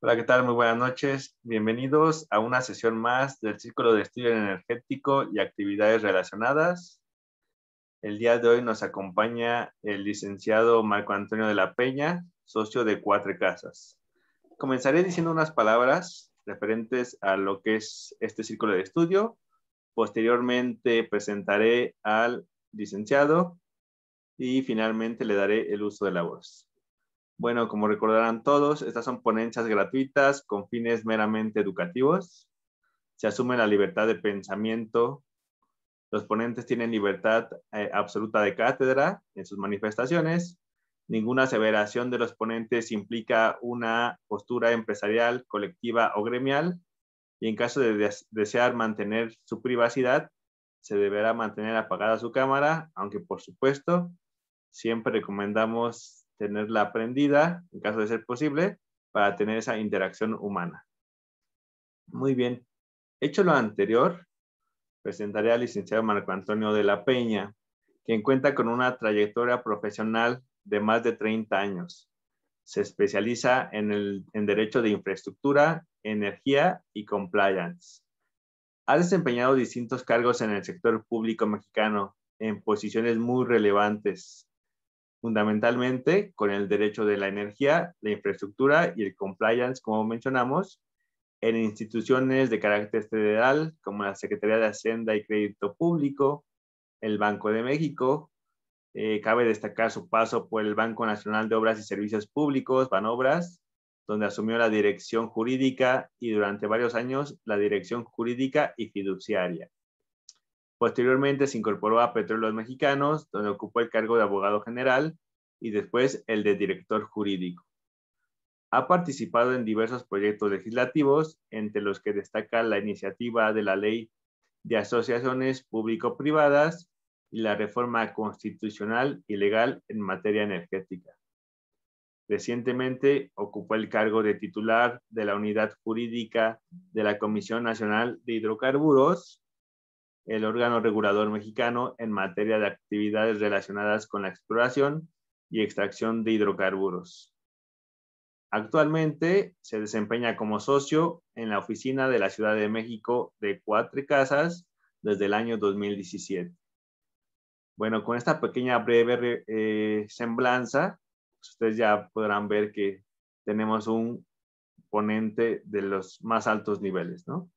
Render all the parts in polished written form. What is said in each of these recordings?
Hola, ¿qué tal? Muy buenas noches. Bienvenidos a una sesión más del Círculo de Estudio Energético y Actividades Relacionadas. El día de hoy nos acompaña el licenciado Marco Antonio de la Peña, socio de Cuatro Casas. Comenzaré diciendo unas palabras referentes a lo que es este círculo de estudio. Posteriormente presentaré al licenciado y finalmente le daré el uso de la voz. Bueno, como recordarán todos, estas son ponencias gratuitas con fines meramente educativos. Se asume la libertad de pensamiento. Los ponentes tienen libertad absoluta de cátedra en sus manifestaciones. Ninguna aseveración de los ponentes implica una postura empresarial, colectiva o gremial. Y en caso de desear mantener su privacidad, se deberá mantener apagada su cámara, aunque por supuesto, siempre recomendamos tenerla prendida, en caso de ser posible, para tener esa interacción humana. Muy bien. Hecho lo anterior, presentaré al licenciado Marco Antonio de la Peña, quien cuenta con una trayectoria profesional de más de 30 años. Se especializa en Derecho de Infraestructura, Energía y Compliance. Ha desempeñado distintos cargos en el sector público mexicano en posiciones muy relevantes, fundamentalmente con el derecho de la energía, la infraestructura y el compliance, como mencionamos, en instituciones de carácter federal, como la Secretaría de Hacienda y Crédito Público, el Banco de México. Cabe destacar su paso por el Banco Nacional de Obras y Servicios Públicos, Banobras, donde asumió la dirección jurídica y durante varios años la dirección jurídica y fiduciaria. Posteriormente se incorporó a Petróleos Mexicanos, donde ocupó el cargo de abogado general y después el de director jurídico. Ha participado en diversos proyectos legislativos, entre los que destaca la iniciativa de la Ley de Asociaciones Público-Privadas y la reforma constitucional y legal en materia energética. Recientemente ocupó el cargo de titular de la Unidad Jurídica de la Comisión Nacional de Hidrocarburos, el órgano regulador mexicano en materia de actividades relacionadas con la exploración y extracción de hidrocarburos. Actualmente se desempeña como socio en la oficina de la Ciudad de México de Cuatro Casas desde el año 2017. Bueno, con esta pequeña breve semblanza, ustedes ya podrán ver que tenemos un ponente de los más altos niveles, ¿no?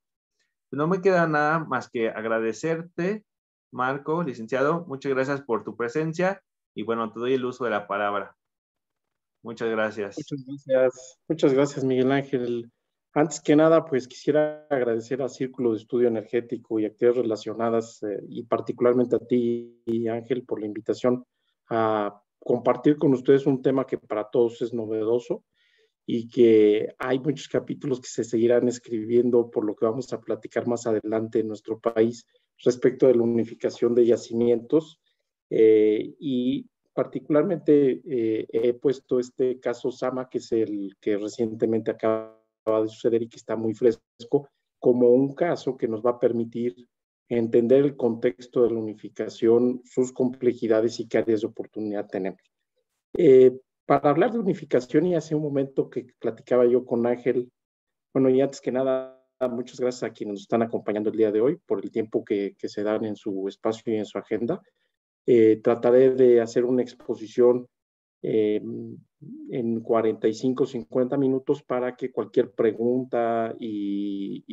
No me queda nada más que agradecerte, Marco, licenciado. Muchas gracias por tu presencia y bueno, te doy el uso de la palabra. Muchas gracias. Muchas gracias, Miguel Ángel. Antes que nada, pues quisiera agradecer al Círculo de Estudio Energético y actividades relacionadas y particularmente a ti, Ángel, por la invitación a compartir con ustedes un tema que para todos es novedoso y que hay muchos capítulos que se seguirán escribiendo por lo que vamos a platicar más adelante en nuestro país respecto de la unificación de yacimientos y particularmente he puesto este caso Sama, que es el que recientemente acaba de suceder y que está muy fresco, como un caso que nos va a permitir entender el contexto de la unificación, sus complejidades y qué áreas de oportunidad tenemos. Para hablar de unificación, y hace un momento que platicaba yo con Ángel, bueno, y antes que nada, muchas gracias a quienes nos están acompañando el día de hoy por el tiempo que se dan en su espacio y en su agenda. Trataré de hacer una exposición en 45, 50 minutos para que cualquier pregunta y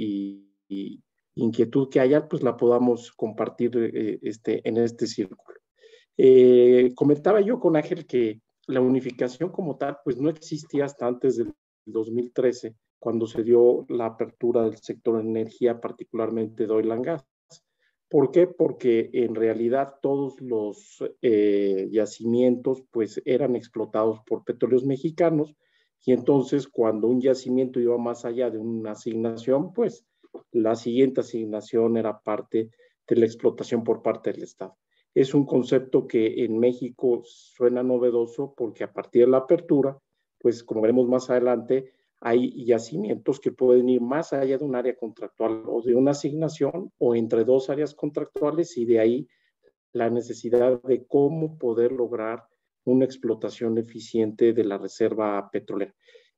inquietud que haya, pues la podamos compartir en este círculo. Comentaba yo con Ángel que la unificación como tal, pues no existía hasta antes del 2013, cuando se dio la apertura del sector de energía, particularmente de oil and gas. ¿Por qué? Porque en realidad todos los yacimientos pues eran explotados por Petróleos Mexicanos y entonces cuando un yacimiento iba más allá de una asignación, pues la siguiente asignación era parte de la explotación por parte del Estado. Es un concepto que en México suena novedoso porque a partir de la apertura, pues como veremos más adelante, hay yacimientos que pueden ir más allá de un área contractual o de una asignación o entre dos áreas contractuales y de ahí la necesidad de cómo poder lograr una explotación eficiente de la reserva petrolera.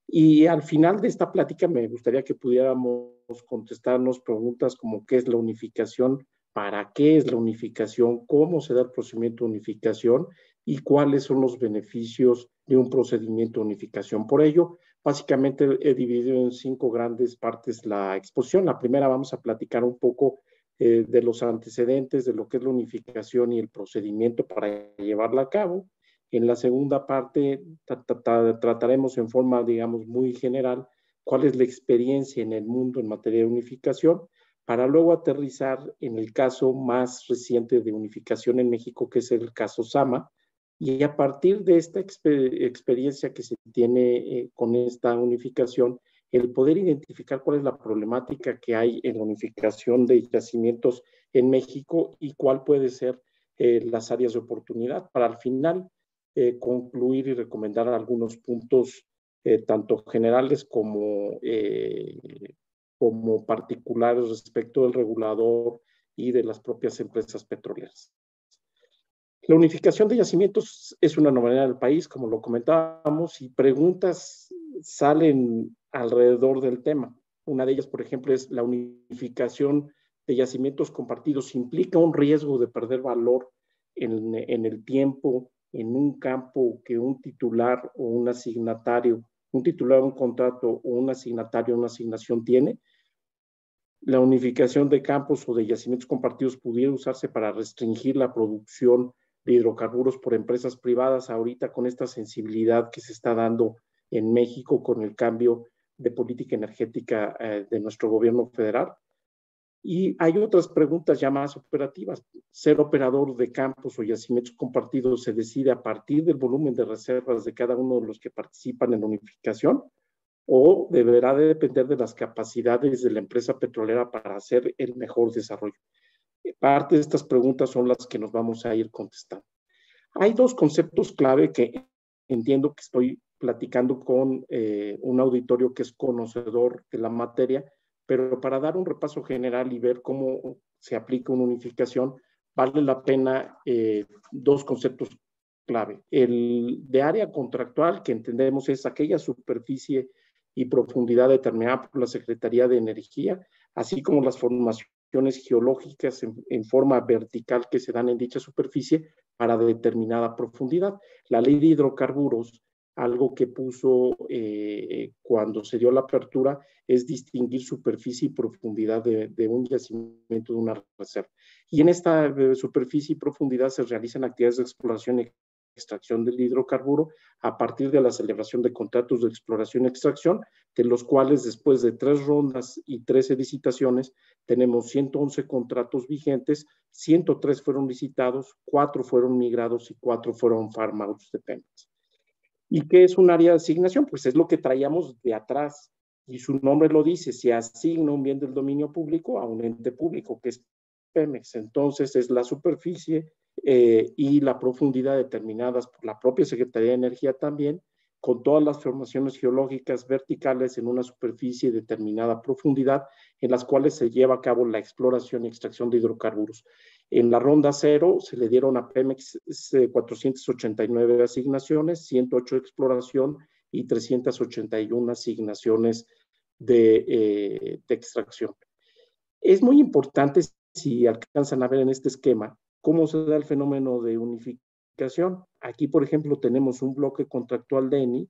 Y al final de esta plática me gustaría que pudiéramos contestarnos preguntas como qué es la unificación, para qué es la unificación, cómo se da el procedimiento de unificación y cuáles son los beneficios de un procedimiento de unificación. Por ello, básicamente he dividido en 5 grandes partes la exposición. La primera vamos a platicar un poco de los antecedentes de lo que es la unificación y el procedimiento para llevarla a cabo. En la segunda parte trataremos en forma, digamos, muy general cuál es la experiencia en el mundo en materia de unificación, para luego aterrizar en el caso más reciente de unificación en México, que es el caso Sama, y a partir de esta experiencia que se tiene con esta unificación, el poder identificar cuál es la problemática que hay en la unificación de yacimientos en México y cuál puede ser las áreas de oportunidad para al final concluir y recomendar algunos puntos tanto generales como particulares respecto del regulador y de las propias empresas petroleras. La unificación de yacimientos es una novedad del país, como lo comentábamos, y preguntas salen alrededor del tema. Una de ellas, por ejemplo, es la unificación de yacimientos compartidos. ¿Implica un riesgo de perder valor en el tiempo, en un campo que un titular o un asignatario, un titular de un contrato o un asignatario de una asignación tiene? La unificación de campos o de yacimientos compartidos pudiera usarse para restringir la producción de hidrocarburos por empresas privadas ahorita con esta sensibilidad que se está dando en México con el cambio de política energética de nuestro gobierno federal. Y hay otras preguntas ya más operativas. ¿Ser operador de campos o yacimientos compartidos se decide a partir del volumen de reservas de cada uno de los que participan en la unificación? ¿O deberá de depender de las capacidades de la empresa petrolera para hacer el mejor desarrollo? Parte de estas preguntas son las que nos vamos a ir contestando. Hay 2 conceptos clave que entiendo que estoy platicando con un auditorio que es conocedor de la materia, pero para dar un repaso general y ver cómo se aplica una unificación, vale la pena 2 conceptos clave. El de área contractual, que entendemos es aquella superficie y profundidad determinada por la Secretaría de Energía, así como las formaciones geológicas en forma vertical que se dan en dicha superficie para determinada profundidad. La ley de hidrocarburos, algo que puso cuando se dio la apertura, es distinguir superficie y profundidad de un yacimiento de una reserva. Y en esta superficie y profundidad se realizan actividades de exploración y extracción del hidrocarburo a partir de la celebración de contratos de exploración y extracción, de los cuales después de 3 rondas y 13 licitaciones tenemos 111 contratos vigentes, 103 fueron licitados, 4 fueron migrados y 4 fueron farm-outs de Pemex. ¿Y qué es un área de asignación? Pues es lo que traíamos de atrás y su nombre lo dice, se asigna un bien del dominio público a un ente público que es Pemex. Entonces es la superficie y la profundidad determinadas por la propia Secretaría de Energía también, con todas las formaciones geológicas verticales en una superficie de determinada profundidad, en las cuales se lleva a cabo la exploración y extracción de hidrocarburos. En la ronda 0 se le dieron a Pemex 489 asignaciones, 108 de exploración y 381 asignaciones de extracción. Es muy importante, si alcanzan a ver en este esquema, cómo se da el fenómeno de unificación. Aquí, por ejemplo, tenemos un bloque contractual de ENI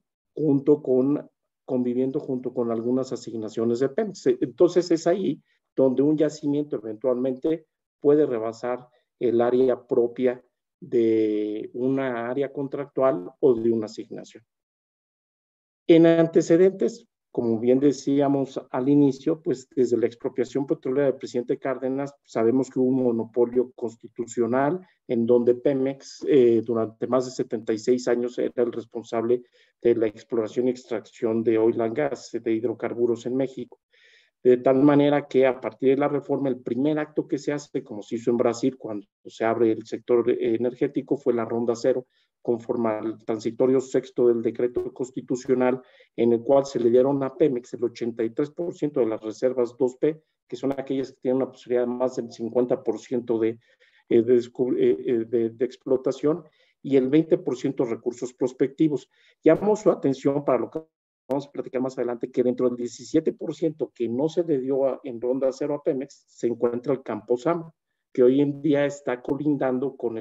conviviendo junto con algunas asignaciones de Pemex. Entonces es ahí donde un yacimiento eventualmente puede rebasar el área propia de una área contractual o de una asignación. En antecedentes, como bien decíamos al inicio, pues desde la expropiación petrolera del presidente Cárdenas, sabemos que hubo un monopolio constitucional en donde Pemex durante más de 76 años era el responsable de la exploración y extracción de oil and gas, de hidrocarburos en México. De tal manera que a partir de la reforma, el primer acto que se hace, como se hizo en Brasil cuando se abre el sector energético, fue la ronda 0, conforme al transitorio 6º del decreto constitucional, en el cual se le dieron a Pemex el 83% de las reservas 2P, que son aquellas que tienen una posibilidad de más del 50% de explotación, y el 20% recursos prospectivos. Llamó su atención para lo que vamos a platicar más adelante, que dentro del 17% que no se le dio en ronda cero a Pemex, se encuentra el campo Sama, que hoy en día está colindando con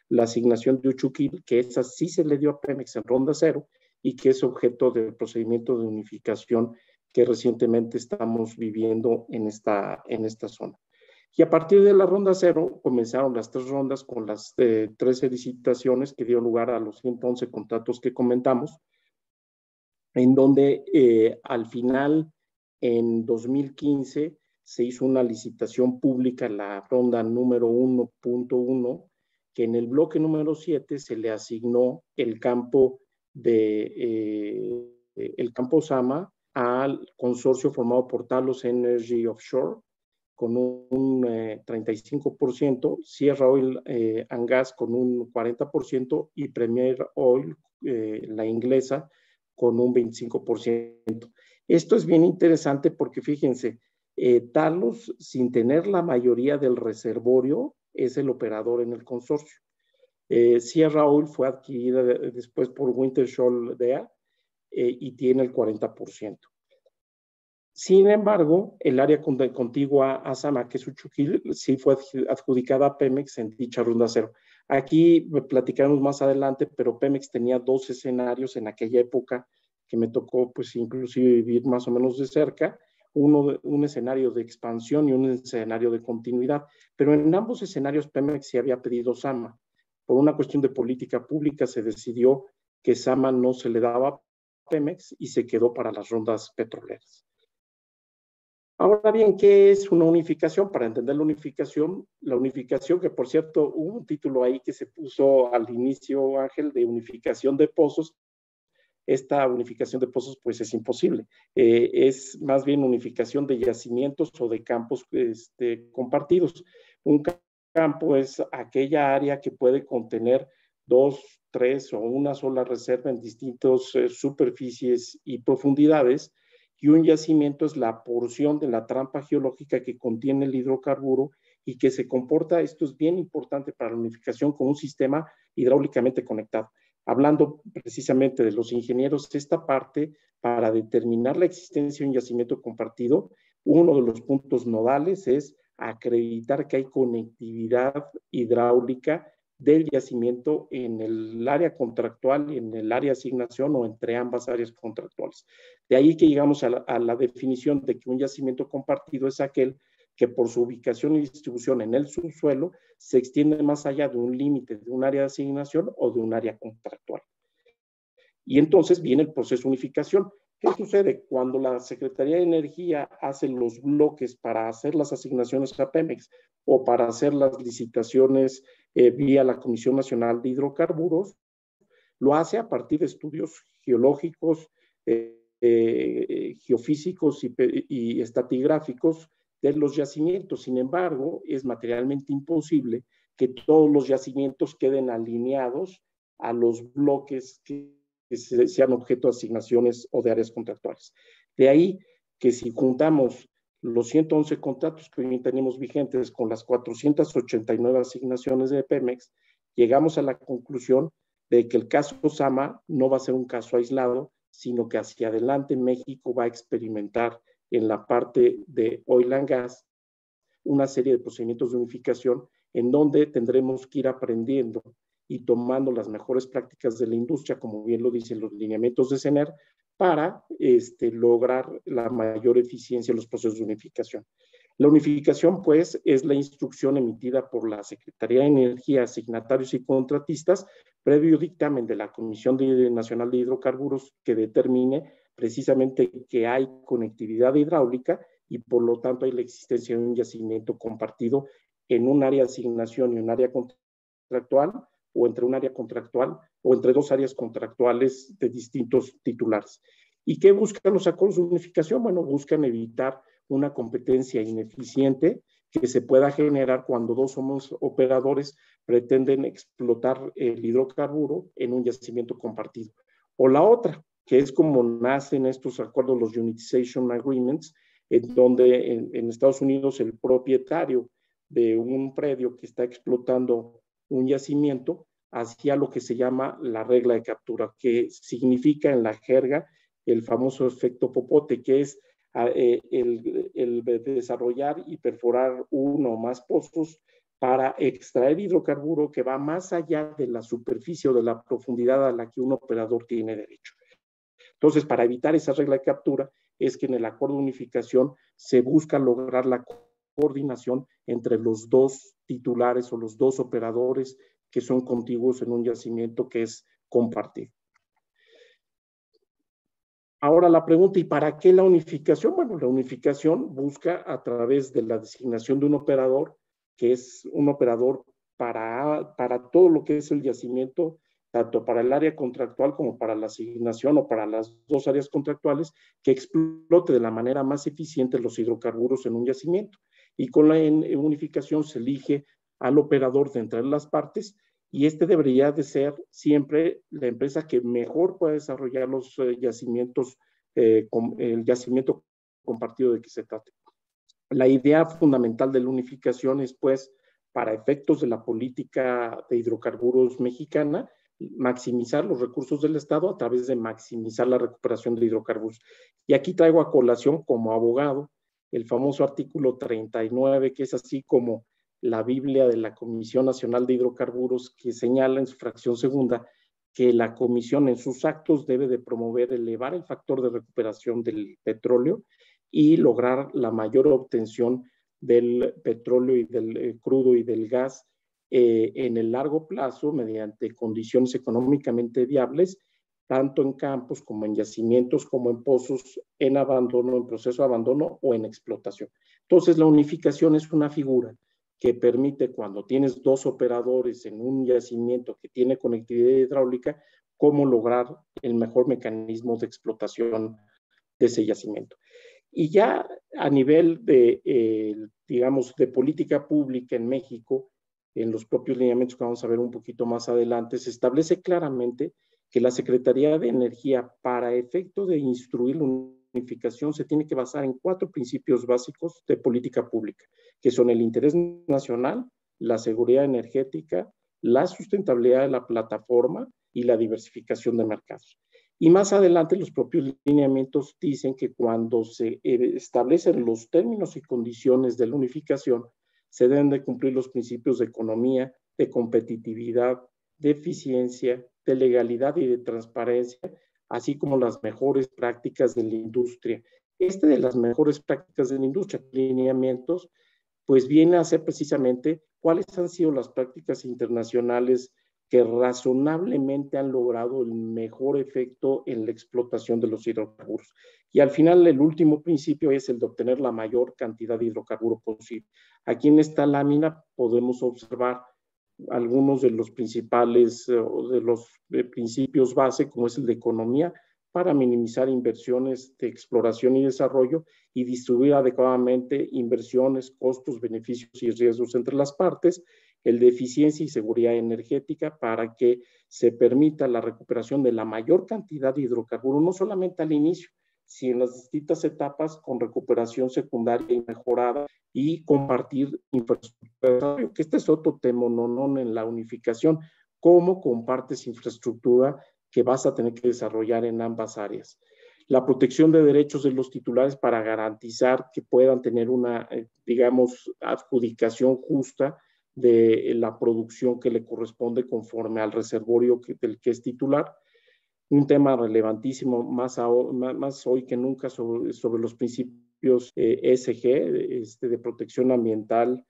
la asignación de Uchuquil, que esa sí se le dio a Pemex en ronda cero y que es objeto del procedimiento de unificación que recientemente estamos viviendo en esta zona. Y a partir de la ronda cero comenzaron las 3 rondas con las 13 licitaciones que dio lugar a los 111 contratos que comentamos, en donde al final, en 2015, se hizo una licitación pública, la ronda número 1.1, que en el bloque número 7 se le asignó el campo Sama al consorcio formado por Talos Energy Offshore, con un 35%, Sierra Oil and Gas con un 40% y Premier Oil, la inglesa, con un 25%. Esto es bien interesante porque fíjense, Talos, sin tener la mayoría del reservorio, es el operador en el consorcio. Sierra Oil fue adquirida después por Wintershall Dea y tiene el 40%. Sin embargo, el área contigua a Sama, que es Uchuquil, sí fue adjudicada a Pemex en dicha ronda cero. Aquí platicaremos más adelante, pero Pemex tenía 2 escenarios en aquella época que me tocó, pues, inclusive vivir más o menos de cerca. Un escenario de expansión y un escenario de continuidad. Pero en ambos escenarios Pemex sí había pedido Sama. Por una cuestión de política pública se decidió que Sama no se le daba a Pemex y se quedó para las rondas petroleras. Ahora bien, ¿qué es una unificación? Para entender la unificación, que por cierto, hubo un título ahí que se puso al inicio, Ángel, de unificación de pozos. Esta unificación de pozos, pues, es imposible. Es más bien unificación de yacimientos o de campos compartidos. Un campo es aquella área que puede contener 2, 3 o una sola reserva en distintas superficies y profundidades, y un yacimiento es la porción de la trampa geológica que contiene el hidrocarburo y que se comporta, esto es bien importante para la unificación, como un sistema hidráulicamente conectado. Hablando precisamente de los ingenieros, esta parte, para determinar la existencia de un yacimiento compartido, uno de los puntos nodales es acreditar que hay conectividad hidráulica del yacimiento en el área contractual y en el área de asignación o entre ambas áreas contractuales. De ahí que llegamos a la definición de que un yacimiento compartido es aquel que por su ubicación y distribución en el subsuelo se extiende más allá de un límite de un área de asignación o de un área contractual. Y entonces viene el proceso de unificación. ¿Qué sucede? Cuando la Secretaría de Energía hace los bloques para hacer las asignaciones a Pemex o para hacer las licitaciones vía la Comisión Nacional de Hidrocarburos, lo hace a partir de estudios geológicos, geofísicos y estratigráficos de los yacimientos. Sin embargo, es materialmente imposible que todos los yacimientos queden alineados a los bloques que sean objeto de asignaciones o de áreas contractuales. De ahí que si juntamos los 111 contratos que hoy tenemos vigentes con las 489 asignaciones de Pemex, llegamos a la conclusión de que el caso Sama no va a ser un caso aislado, sino que hacia adelante México va a experimentar en la parte de oil and gas una serie de procedimientos de unificación en donde tendremos que ir aprendiendo y tomando las mejores prácticas de la industria, como bien lo dicen los lineamientos de CENER, para lograr la mayor eficiencia en los procesos de unificación. La unificación, pues, es la instrucción emitida por la Secretaría de Energía, signatarios y contratistas, previo dictamen de la Comisión Nacional de Hidrocarburos, que determine precisamente que hay conectividad hidráulica y por lo tanto hay la existencia de un yacimiento compartido en un área de asignación y un área contractual, o entre un área contractual o entre 2 áreas contractuales de distintos titulares. ¿Y qué buscan los acuerdos de unificación? Bueno, buscan evitar una competencia ineficiente que se pueda generar cuando 2 somos operadores pretenden explotar el hidrocarburo en un yacimiento compartido. O la otra, que es como nacen estos acuerdos, los Unitization Agreements, en donde en Estados Unidos el propietario de un predio que está explotando un yacimiento hacia lo que se llama la regla de captura, que significa en la jerga el famoso efecto popote, que es el desarrollar y perforar uno o más pozos para extraer hidrocarburo que va más allá de la superficie o de la profundidad a la que un operador tiene derecho. Entonces, para evitar esa regla de captura, es que en el acuerdo de unificación se busca lograr la coordinación entre los dos titulares o los dos operadores que son contiguos en un yacimiento que es compartido. Ahora la pregunta, ¿y para qué la unificación? Bueno, la unificación busca a través de la designación de un operador, que es un operador para todo lo que es el yacimiento, tanto para el área contractual como para la asignación o para las dos áreas contractuales, que explote de la manera más eficiente los hidrocarburos en un yacimiento. Y con la unificación se elige al operador de entre las partes, y este debería de ser siempre la empresa que mejor pueda desarrollar los yacimientos, el yacimiento compartido de que se trate. La idea fundamental de la unificación es, pues, para efectos de la política de hidrocarburos mexicana, maximizar los recursos del Estado a través de maximizar la recuperación de hidrocarburos. Y aquí traigo a colación como abogado el famoso artículo 39, que es así como la Biblia de la Comisión Nacional de Hidrocarburos, que señala en su fracción segunda que la comisión en sus actos debe de promover elevar el factor de recuperación del petróleo y lograr la mayor obtención del petróleo y del crudo y del gas en el largo plazo mediante condiciones económicamente viables, tanto en campos como en yacimientos, como en pozos en abandono, en proceso de abandono o en explotación. Entonces, la unificación es una figura que permite, cuando tienes dos operadores en un yacimiento que tiene conectividad hidráulica, cómo lograr el mejor mecanismo de explotación de ese yacimiento. Y ya a nivel de, digamos, de política pública en México, en los propios lineamientos que vamos a ver un poquito más adelante, se establece claramente que la Secretaría de Energía, para efecto de instruir la unificación, se tiene que basar en 4 principios básicos de política pública, que son el interés nacional, la seguridad energética, la sustentabilidad de la plataforma y la diversificación de mercados. Y más adelante los propios lineamientos dicen que cuando se establecen los términos y condiciones de la unificación, se deben de cumplir los principios de economía, de competitividad, de eficiencia, de legalidad y de transparencia, así como las mejores prácticas de la industria. De las mejores prácticas de la industria, lineamientos, pues viene a ser precisamente cuáles han sido las prácticas internacionales que razonablemente han logrado el mejor efecto en la explotación de los hidrocarburos. Y al final, el último principio es el de obtener la mayor cantidad de hidrocarburo posible. Aquí en esta lámina podemos observar algunos de los principales, de los principios base, como es el de economía, para minimizar inversiones de exploración y desarrollo y distribuir adecuadamente inversiones, costos, beneficios y riesgos entre las partes, el de eficiencia y seguridad energética para que se permita la recuperación de la mayor cantidad de hidrocarburos, no solamente al inicio, sino en las distintas etapas con recuperación secundaria y mejorada y compartir infraestructura, que este es otro tema no en la unificación, cómo compartes infraestructura que vas a tener que desarrollar en ambas áreas. La protección de derechos de los titulares para garantizar que puedan tener una, digamos, adjudicación justa de la producción que le corresponde conforme al reservorio del que es titular. Un tema relevantísimo más hoy que nunca sobre los principios ESG, de protección ambiental,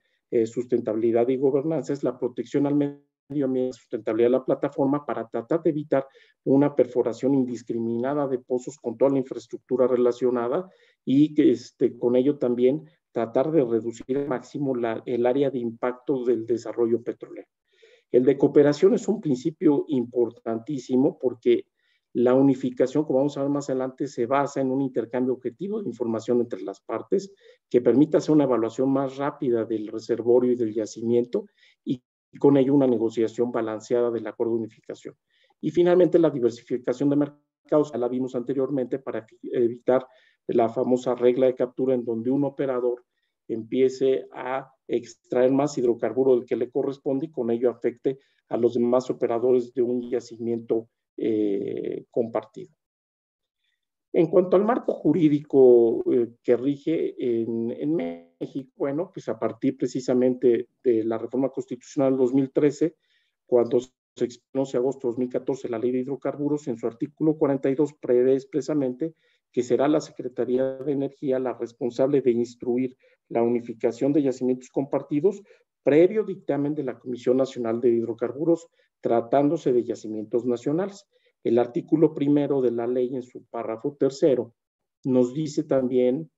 sustentabilidad y gobernanza, es la protección al medio ambiente, sustentabilidad de la plataforma para tratar de evitar una perforación indiscriminada de pozos con toda la infraestructura relacionada y que con ello también tratar de reducir al máximo el área de impacto del desarrollo petrolero. El de cooperación es un principio importantísimo porque la unificación, como vamos a ver más adelante, se basa en un intercambio objetivo de información entre las partes que permita hacer una evaluación más rápida del reservorio y del yacimiento y con ello una negociación balanceada del acuerdo de unificación. Y finalmente la diversificación de mercados, ya la vimos anteriormente, para evitar la famosa regla de captura en donde un operador empiece a extraer más hidrocarburo del que le corresponde y con ello afecte a los demás operadores de un yacimiento compartido. En cuanto al marco jurídico que rige en México, bueno, pues a partir precisamente de la reforma constitucional 2013, cuando se expiró en agosto de 2014 la ley de hidrocarburos, en su artículo 42 prevé expresamente que será la Secretaría de Energía la responsable de instruir la unificación de yacimientos compartidos previo dictamen de la Comisión Nacional de Hidrocarburos, tratándose de yacimientos nacionales. El artículo primero de la ley, en su párrafo tercero, nos dice también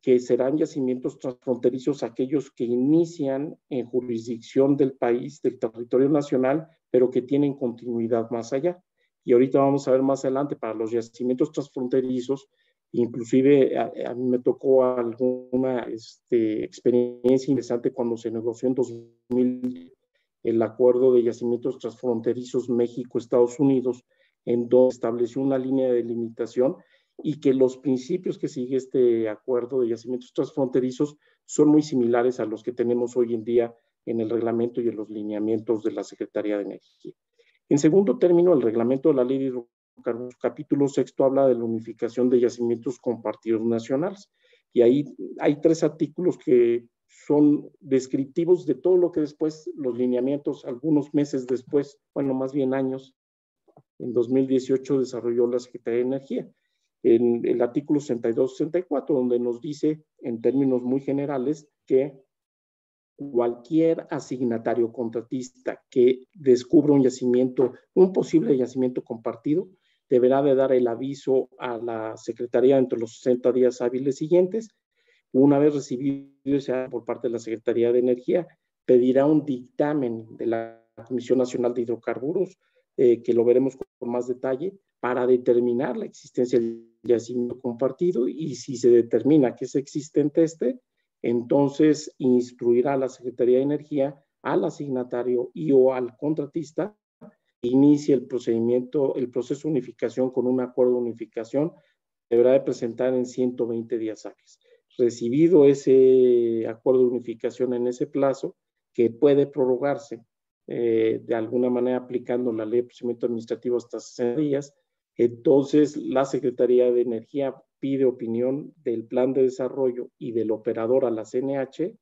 que serán yacimientos transfronterizos aquellos que inician en jurisdicción del país, del territorio nacional, pero que tienen continuidad más allá. Y ahorita vamos a ver más adelante, para los yacimientos transfronterizos, inclusive a mí me tocó alguna experiencia interesante cuando se negoció en 2000 el acuerdo de yacimientos transfronterizos México-Estados Unidos, en donde estableció una línea de delimitación y que los principios que sigue este acuerdo de yacimientos transfronterizos son muy similares a los que tenemos hoy en día en el reglamento y en los lineamientos de la Secretaría de Energía. En segundo término, el reglamento de la ley de hidrocarburos, capítulo sexto, habla de la unificación de yacimientos compartidos nacionales. Y ahí hay 3 artículos que son descriptivos de todo lo que después, los lineamientos, algunos meses después, bueno, más bien años, en 2018 desarrolló la Secretaría de Energía. En el artículo 62-64, donde nos dice en términos muy generales que cualquier asignatario contratista que descubra un yacimiento, un posible yacimiento compartido, deberá de dar el aviso a la Secretaría entre los 60 días hábiles siguientes. Una vez recibido ese por parte de la Secretaría de Energía, pedirá un dictamen de la Comisión Nacional de Hidrocarburos, que lo veremos con más detalle, para determinar la existencia del yacimiento compartido, y si se determina que es existente entonces instruirá a la Secretaría de Energía, al asignatario y o al contratista, que inicie el procedimiento, el proceso de unificación con un acuerdo de unificación, deberá de presentar en 120 días hábiles. Recibido ese acuerdo de unificación en ese plazo, que puede prorrogarse de alguna manera aplicando la ley de procedimiento administrativo hasta 60 días, entonces la Secretaría de Energía pide opinión del plan de desarrollo y del operador a la CNH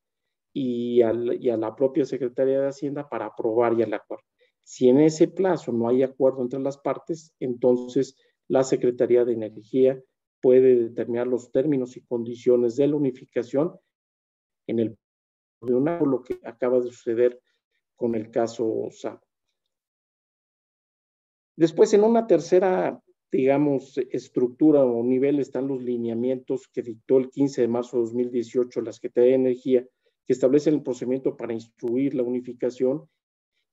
y a la propia Secretaría de Hacienda para aprobar ya el acuerdo. Si en ese plazo no hay acuerdo entre las partes, entonces la Secretaría de Energía puede determinar los términos y condiciones de la unificación en el lo que acaba de suceder con el caso SAB. Después, en una tercera, digamos, estructura o nivel, están los lineamientos que dictó el 15 de marzo de 2018 la Secretaría de Energía, que establecen el procedimiento para instruir la unificación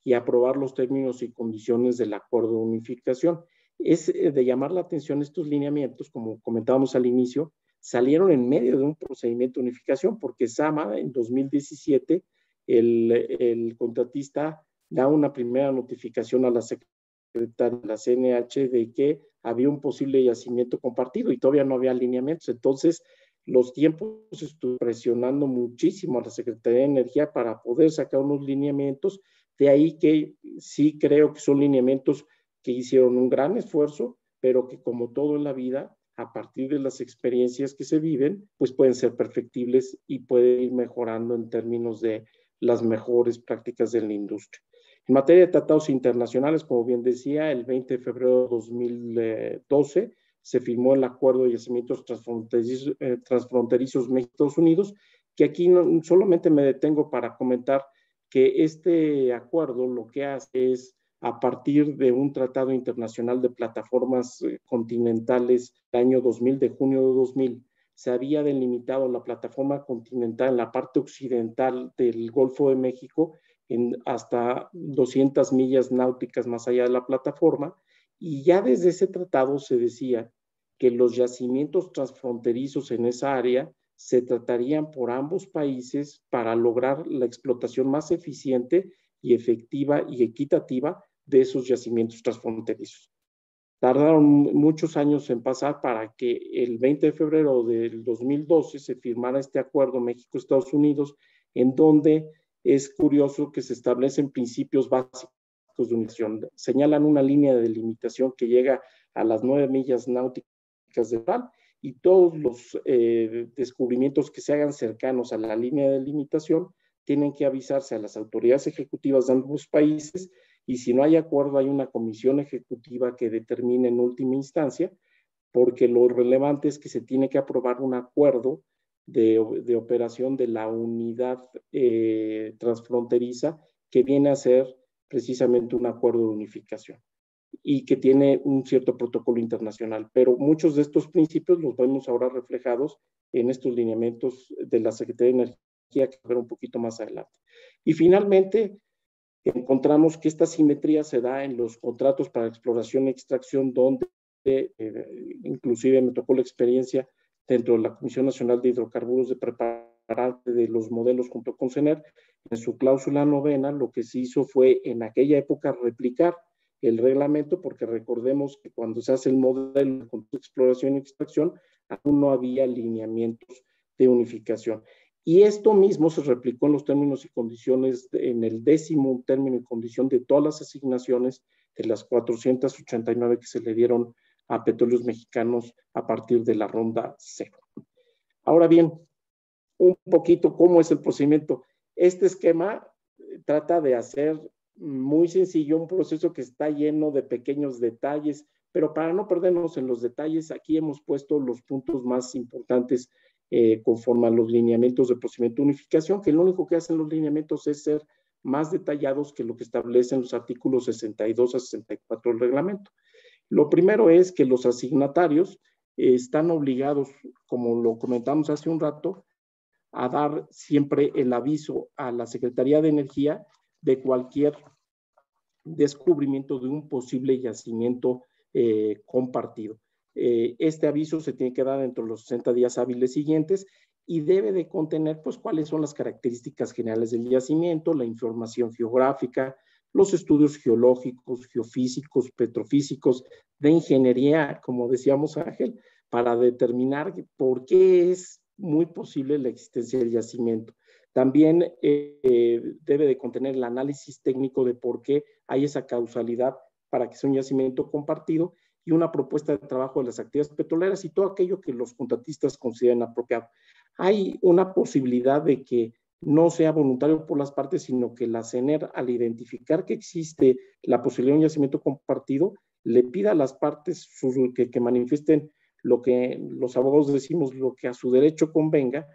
y aprobar los términos y condiciones del acuerdo de unificación. Es de llamar la atención estos lineamientos, como comentábamos al inicio, salieron en medio de un procedimiento de unificación, porque SAMA en 2017, el contratista da una primera notificación a la Secretaría de la CNH de que había un posible yacimiento compartido y todavía no había lineamientos. Entonces, los tiempos estuvieron presionando muchísimo a la Secretaría de Energía para poder sacar unos lineamientos. De ahí que sí creo que son lineamientos que hicieron un gran esfuerzo, pero que, como todo en la vida, a partir de las experiencias que se viven, pues pueden ser perfectibles y pueden ir mejorando en términos de las mejores prácticas de la industria. En materia de tratados internacionales, como bien decía, el 20 de febrero de 2012 se firmó el Acuerdo de Yacimientos Transfronterizos México-Estados Unidos, que aquí no, solamente me detengo para comentar que este acuerdo lo que hace es, a partir de un tratado internacional de plataformas continentales del año 2000, de junio de 2000, se había delimitado la plataforma continental en la parte occidental del Golfo de México en hasta 200 millas náuticas más allá de la plataforma, y ya desde ese tratado se decía que los yacimientos transfronterizos en esa área se tratarían por ambos países para lograr la explotación más eficiente y efectiva y equitativa de esos yacimientos transfronterizos. Tardaron muchos años en pasar para que el 20 de febrero del 2012 se firmara este acuerdo México-Estados Unidos, en donde es curioso que se establecen principios básicos de unificación. Señalan una línea de delimitación que llega a las 9 millas náuticas de mar, y todos los descubrimientos que se hagan cercanos a la línea de delimitación tienen que avisarse a las autoridades ejecutivas de ambos países, y si no hay acuerdo hay una comisión ejecutiva que determine en última instancia, porque lo relevante es que se tiene que aprobar un acuerdo de operación de la unidad transfronteriza, que viene a ser precisamente un acuerdo de unificación y que tiene un cierto protocolo internacional. Pero muchos de estos principios los vemos ahora reflejados en estos lineamientos de la Secretaría de Energía, que ver un poquito más adelante. Y finalmente, encontramos que esta simetría se da en los contratos para exploración y extracción, donde inclusive me tocó la experiencia dentro de la Comisión Nacional de Hidrocarburos de preparar de los modelos junto con CENER. En su cláusula novena, lo que se hizo fue en aquella época replicar el reglamento, porque recordemos que cuando se hace el modelo con exploración y extracción, aún no había lineamientos de unificación. Y esto mismo se replicó en los términos y condiciones, en el 10º término y condición de todas las asignaciones de las 489 que se le dieron a Petróleos Mexicanos a partir de la ronda 0. Ahora bien, un poquito cómo es el procedimiento. Este esquema trata de hacer muy sencillo un proceso que está lleno de pequeños detalles, pero para no perdernos en los detalles, aquí hemos puesto los puntos más importantes conforme a los lineamientos de procedimiento de unificación, que lo único que hacen los lineamientos es ser más detallados que lo que establecen los artículos 62 a 64 del reglamento. Lo primero es que los asignatarios están obligados, como lo comentamos hace un rato, a dar siempre el aviso a la Secretaría de Energía de cualquier descubrimiento de un posible yacimiento compartido. Este aviso se tiene que dar dentro de los 60 días hábiles siguientes y debe de contener pues cuáles son las características generales del yacimiento, la información geográfica, los estudios geológicos, geofísicos, petrofísicos, de ingeniería, como decíamos Ángel, para determinar por qué es muy posible la existencia del yacimiento. También debe de contener el análisis técnico de por qué hay esa causalidad para que sea un yacimiento compartido, y una propuesta de trabajo de las actividades petroleras y todo aquello que los contratistas consideren apropiado. Hay una posibilidad de que no sea voluntario por las partes, sino que la CENER, al identificar que existe la posibilidad de un yacimiento compartido, le pida a las partes que manifiesten lo que los abogados decimos, lo que a su derecho convenga,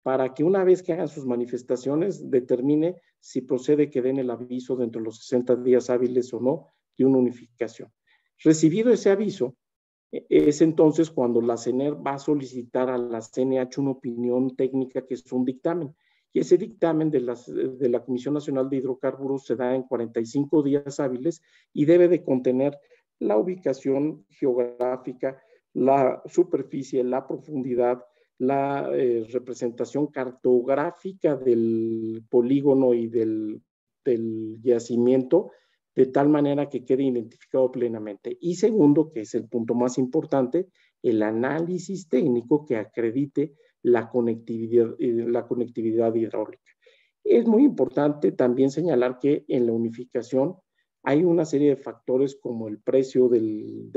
para que una vez que hagan sus manifestaciones determine si procede que den el aviso dentro de los 60 días hábiles o no de una unificación. Recibido ese aviso, es entonces cuando la CENER va a solicitar a la CNH una opinión técnica, que es un dictamen. Y ese dictamen de la Comisión Nacional de Hidrocarburos se da en 45 días hábiles y debe de contener la ubicación geográfica, la superficie, la profundidad, la representación cartográfica del polígono y del yacimiento, de tal manera que quede identificado plenamente. Y segundo, que es el punto más importante, el análisis técnico que acredite la conectividad hidráulica. Es muy importante también señalar que en la unificación hay una serie de factores como el precio del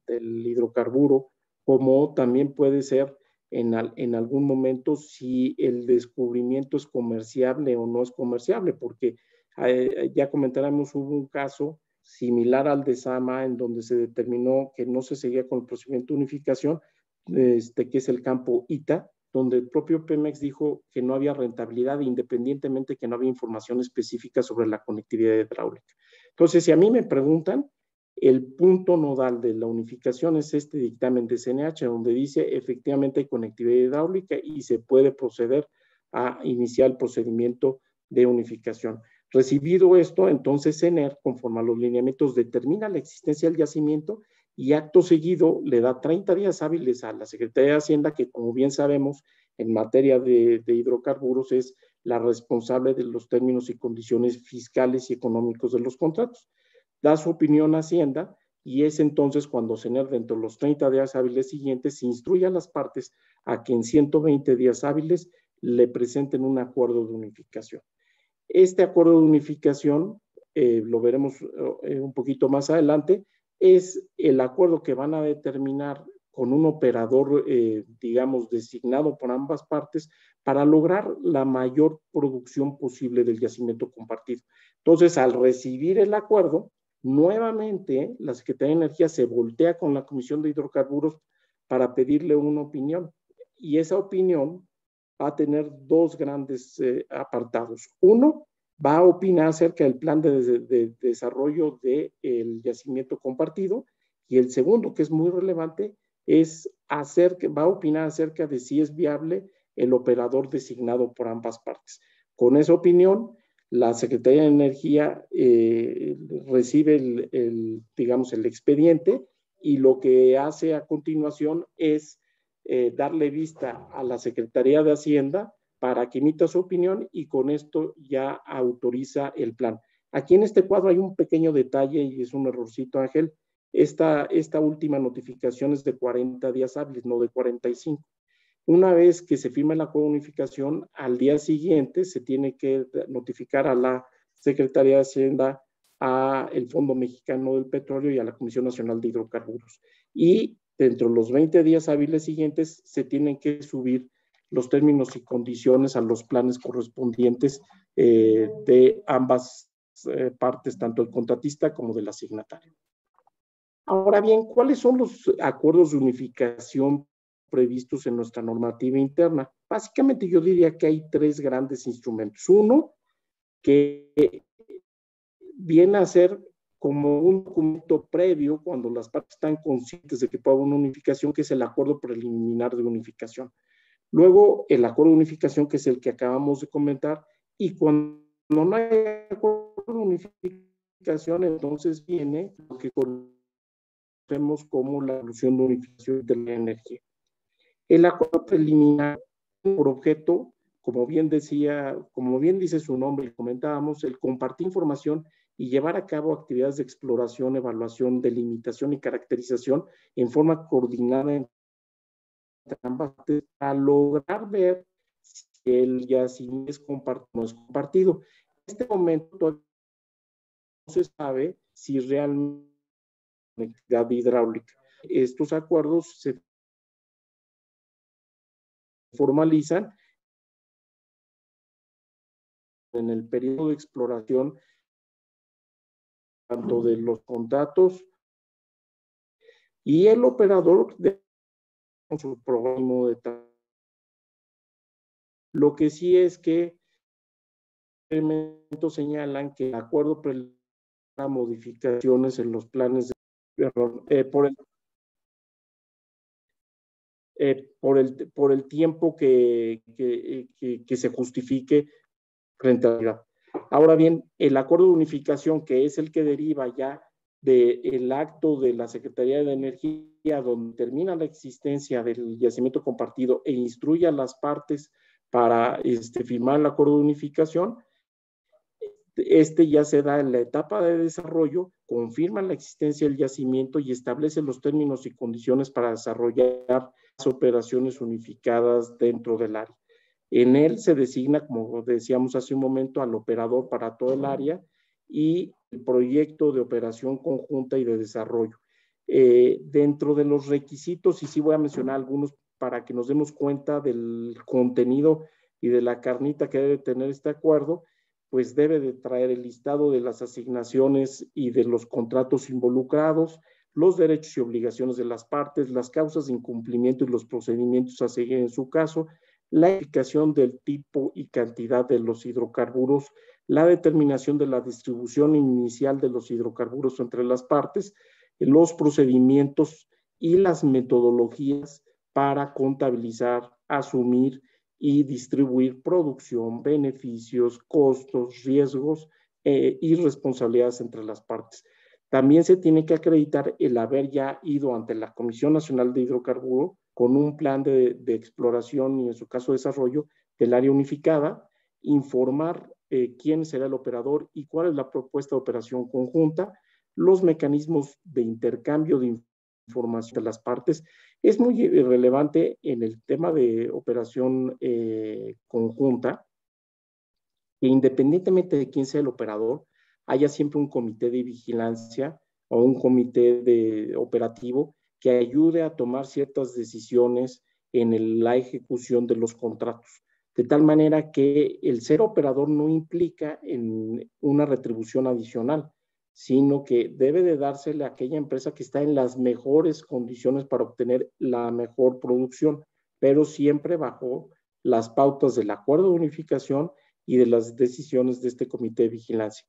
hidrocarburo, como también puede ser en algún momento si el descubrimiento es comerciable o no es comerciable, porque ya comentaremos, hubo un caso similar al de Sama en donde se determinó que no se seguía con el procedimiento de unificación, que es el campo ITA, donde el propio Pemex dijo que no había rentabilidad, independientemente que no había información específica sobre la conectividad hidráulica. Entonces, si a mí me preguntan, el punto nodal de la unificación es este dictamen de CNH, donde dice efectivamente hay conectividad hidráulica y se puede proceder a iniciar el procedimiento de unificación. Recibido esto, entonces CENER, conforme a los lineamientos, determina la existencia del yacimiento y acto seguido le da 30 días hábiles a la Secretaría de Hacienda, que como bien sabemos en materia de hidrocarburos es la responsable de los términos y condiciones fiscales y económicos de los contratos. Da su opinión a Hacienda y es entonces cuando CENER, dentro de los 30 días hábiles siguientes, instruye a las partes a que en 120 días hábiles le presenten un acuerdo de unificación. Este acuerdo de unificación lo veremos un poquito más adelante, es el acuerdo que van a determinar con un operador, digamos, designado por ambas partes para lograr la mayor producción posible del yacimiento compartido. Entonces, al recibir el acuerdo, nuevamente la Secretaría de Energía se voltea con la Comisión de Hidrocarburos para pedirle una opinión. Y esa opinión va a tener dos grandes apartados. Uno, va a opinar acerca del plan de desarrollo del yacimiento compartido. Y el segundo, que es muy relevante, va a opinar acerca de si es viable el operador designado por ambas partes. Con esa opinión, la Secretaría de Energía recibe digamos, el expediente, y lo que hace a continuación es darle vista a la Secretaría de Hacienda para que emita su opinión, y con esto ya autoriza el plan. Aquí en este cuadro hay un pequeño detalle y es un errorcito, Ángel. Esta última notificación es de 40 días hábiles, no de 45. Una vez que se firma el acuerdo de unificación, al día siguiente se tiene que notificar a la Secretaría de Hacienda, a el Fondo Mexicano del Petróleo y a la Comisión Nacional de Hidrocarburos. Y dentro de los 20 días hábiles siguientes se tienen que subir los términos y condiciones a los planes correspondientes de ambas partes, tanto el contratista como del asignatario. Ahora bien, ¿cuáles son los acuerdos de unificación previstos en nuestra normativa interna? Básicamente yo diría que hay tres grandes instrumentos. Uno, que viene a ser como un documento previo cuando las partes están conscientes de que puede haber una unificación, que es el acuerdo preliminar de unificación. Luego, el acuerdo de unificación, que es el que acabamos de comentar, y cuando no hay acuerdo de unificación, entonces viene lo que conocemos como la solución de unificación de la energía. El acuerdo preliminar, por objeto, como bien dice su nombre y comentábamos, el compartir información y llevar a cabo actividades de exploración, evaluación, delimitación y caracterización en forma coordinada entre ambas partes, para lograr ver si el yacimiento es compartido o no es compartido. En este momento no se sabe si realmente hay actividad hidráulica. Estos acuerdos se formalizan en el periodo de exploración, tanto de los contratos, y el operador de su programa de trabajo. Lo que sí es que elementos señalan que el acuerdo preliminar modificaciones en los planes de por el tiempo que se justifique frente a la realidad. Ahora bien, el acuerdo de unificación, que es el que deriva ya del acto de la Secretaría de Energía, donde termina la existencia del yacimiento compartido e instruye a las partes para firmar el acuerdo de unificación, ya se da en la etapa de desarrollo, confirma la existencia del yacimiento y establece los términos y condiciones para desarrollar las operaciones unificadas dentro del área. En él se designa, como decíamos hace un momento, al operador para todo el área y el proyecto de operación conjunta y de desarrollo. Dentro de los requisitos, y sí voy a mencionar algunos para que nos demos cuenta del contenido y de la carnita que debe tener este acuerdo, pues debe de traer el listado de las asignaciones y de los contratos involucrados, los derechos y obligaciones de las partes, las causas de incumplimiento y los procedimientos a seguir en su caso, la indicación del tipo y cantidad de los hidrocarburos, la determinación de la distribución inicial de los hidrocarburos entre las partes, los procedimientos y las metodologías para contabilizar, asumir y distribuir producción, beneficios, costos, riesgos y responsabilidades entre las partes. También se tiene que acreditar el haber ya ido ante la Comisión Nacional de Hidrocarburos con un plan de exploración y en su caso desarrollo del área unificada, informar quién será el operador y cuál es la propuesta de operación conjunta, los mecanismos de intercambio de información de las partes. Es muy relevante en el tema de operación conjunta, que independientemente de quién sea el operador, haya siempre un comité de vigilancia o un comité operativo que ayude a tomar ciertas decisiones en la ejecución de los contratos, de tal manera que el ser operador no implica en una retribución adicional, sino que debe de dársele a aquella empresa que está en las mejores condiciones para obtener la mejor producción, pero siempre bajo las pautas del acuerdo de unificación y de las decisiones de este comité de vigilancia.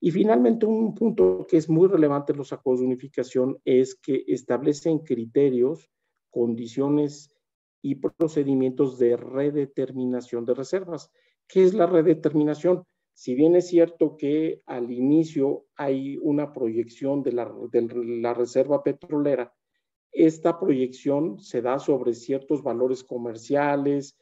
Y finalmente, un punto que es muy relevante en los acuerdos de unificación es que establecen criterios, condiciones y procedimientos de redeterminación de reservas. ¿Qué es la redeterminación? Si bien es cierto que al inicio hay una proyección de la reserva petrolera, esta proyección se da sobre ciertos valores comerciales,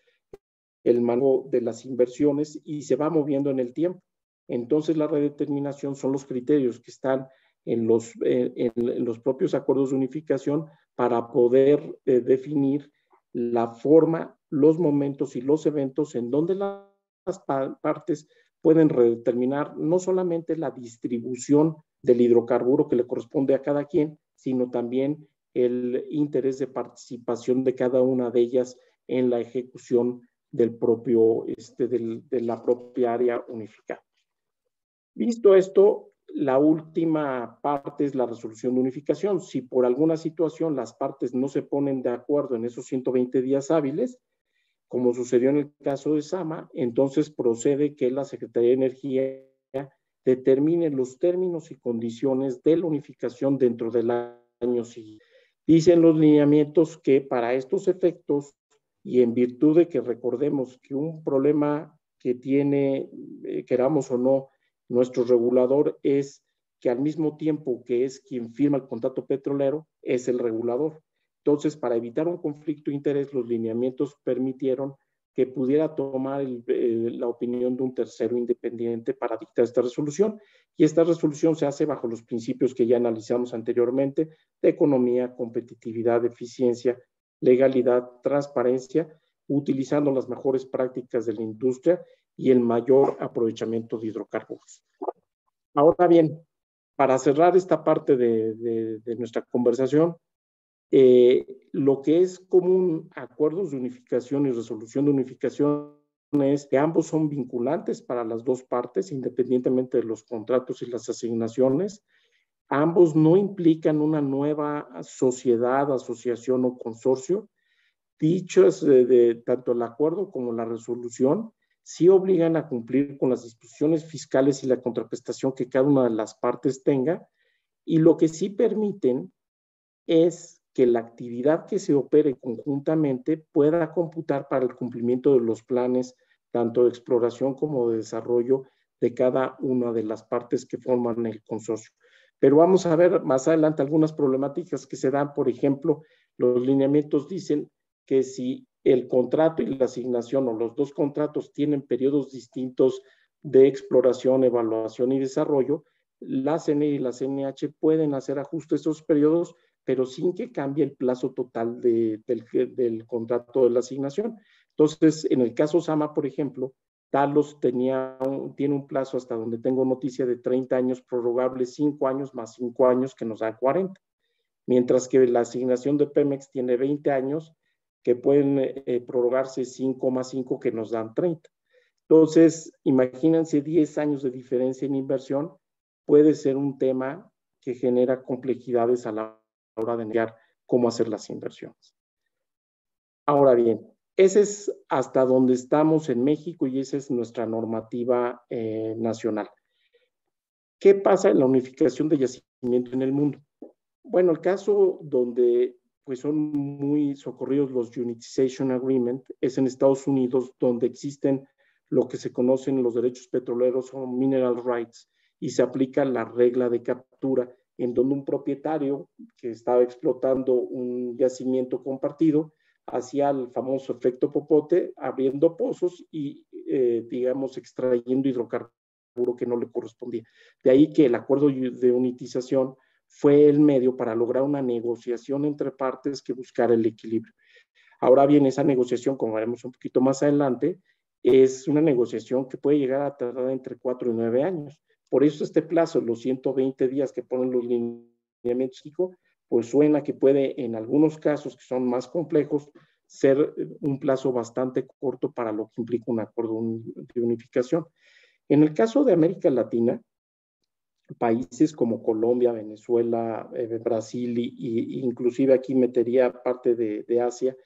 el manejo de las inversiones y se va moviendo en el tiempo. Entonces, la redeterminación son los criterios que están en los propios acuerdos de unificación para poder definir la forma, los momentos y los eventos en donde las partes pueden redeterminar no solamente la distribución del hidrocarburo que le corresponde a cada quien, sino también el interés de participación de cada una de ellas en la ejecución de la propia área unificada. Visto esto, la última parte es la resolución de unificación. Si por alguna situación las partes no se ponen de acuerdo en esos 120 días hábiles, como sucedió en el caso de Sama, entonces procede que la Secretaría de Energía determine los términos y condiciones de la unificación dentro del año siguiente. Dicen los lineamientos que para estos efectos, y en virtud de que recordemos que un problema que tiene, queramos o no, nuestro regulador es que al mismo tiempo que es quien firma el contrato petrolero, es el regulador. Entonces, para evitar un conflicto de interés, los lineamientos permitieron que pudiera tomar la opinión de un tercero independiente para dictar esta resolución. Y esta resolución se hace bajo los principios que ya analizamos anteriormente de economía, competitividad, eficiencia, legalidad, transparencia, utilizando las mejores prácticas de la industria y el mayor aprovechamiento de hidrocarburos. Ahora bien, para cerrar esta parte de nuestra conversación, lo que es común acuerdos de unificación y resolución de unificación es que ambos son vinculantes para las dos partes, independientemente de los contratos y las asignaciones. Ambos no implican una nueva sociedad, asociación o consorcio. Dichos tanto el acuerdo como la resolución sí obligan a cumplir con las disposiciones fiscales y la contraprestación que cada una de las partes tenga, y lo que sí permiten es que la actividad que se opere conjuntamente pueda computar para el cumplimiento de los planes, tanto de exploración como de desarrollo de cada una de las partes que forman el consorcio. Pero vamos a ver más adelante algunas problemáticas que se dan. Por ejemplo, los lineamientos dicen que si el contrato y la asignación o los dos contratos tienen periodos distintos de exploración, evaluación y desarrollo, la CNE y la CNH pueden hacer ajustes a esos periodos, pero sin que cambie el plazo total del contrato de la asignación. Entonces, en el caso Sama, por ejemplo, Talos tiene un plazo hasta donde tengo noticia de 30 años prorrogables, 5 años más 5 años que nos dan 40. Mientras que la asignación de Pemex tiene 20 años que pueden prorrogarse 5 más 5 que nos dan 30. Entonces, imagínense 10 años de diferencia en inversión, puede ser un tema que genera complejidades a la hora de negar cómo hacer las inversiones. Ahora bien, ese es hasta donde estamos en México y esa es nuestra normativa nacional. ¿Qué pasa en la unificación de yacimiento en el mundo? Bueno, el caso donde pues, son muy socorridos los Unitization Agreement es en Estados Unidos, donde existen lo que se conocen los derechos petroleros o mineral rights, y se aplica la regla de captura, en donde un propietario que estaba explotando un yacimiento compartido hacía el famoso efecto popote, abriendo pozos y, digamos, extrayendo hidrocarburo que no le correspondía. De ahí que el acuerdo de unitización fue el medio para lograr una negociación entre partes que buscara el equilibrio. Ahora bien, esa negociación, como veremos un poquito más adelante, es una negociación que puede llegar a tardar entre 4 y 9 años. Por eso este plazo, los 120 días que ponen los lineamientos, pues suena que puede, en algunos casos que son más complejos, ser un plazo bastante corto para lo que implica un acuerdo de unificación. En el caso de América Latina, países como Colombia, Venezuela, Brasil y inclusive aquí metería parte de Asia,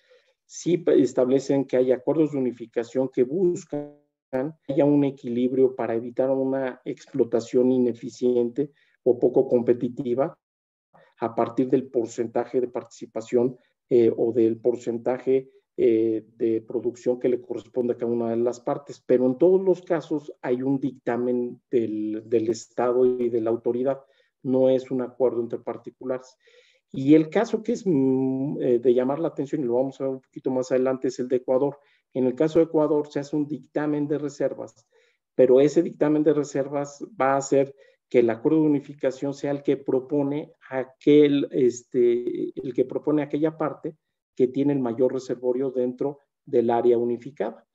sí establecen que hay acuerdos de unificación que buscan que haya un equilibrio para evitar una explotación ineficiente o poco competitiva a partir del porcentaje de participación o del porcentaje de producción que le corresponde a cada una de las partes. Pero en todos los casos hay un dictamen del Estado y de la autoridad, no es un acuerdo entre particulares. Y el caso que es de llamar la atención, y lo vamos a ver un poquito más adelante, es el de Ecuador. En el caso de Ecuador se hace un dictamen de reservas, pero ese dictamen de reservas va a hacer que el acuerdo de unificación sea el que propone el que propone aquella parte que tiene el mayor reservorio dentro del área unificada.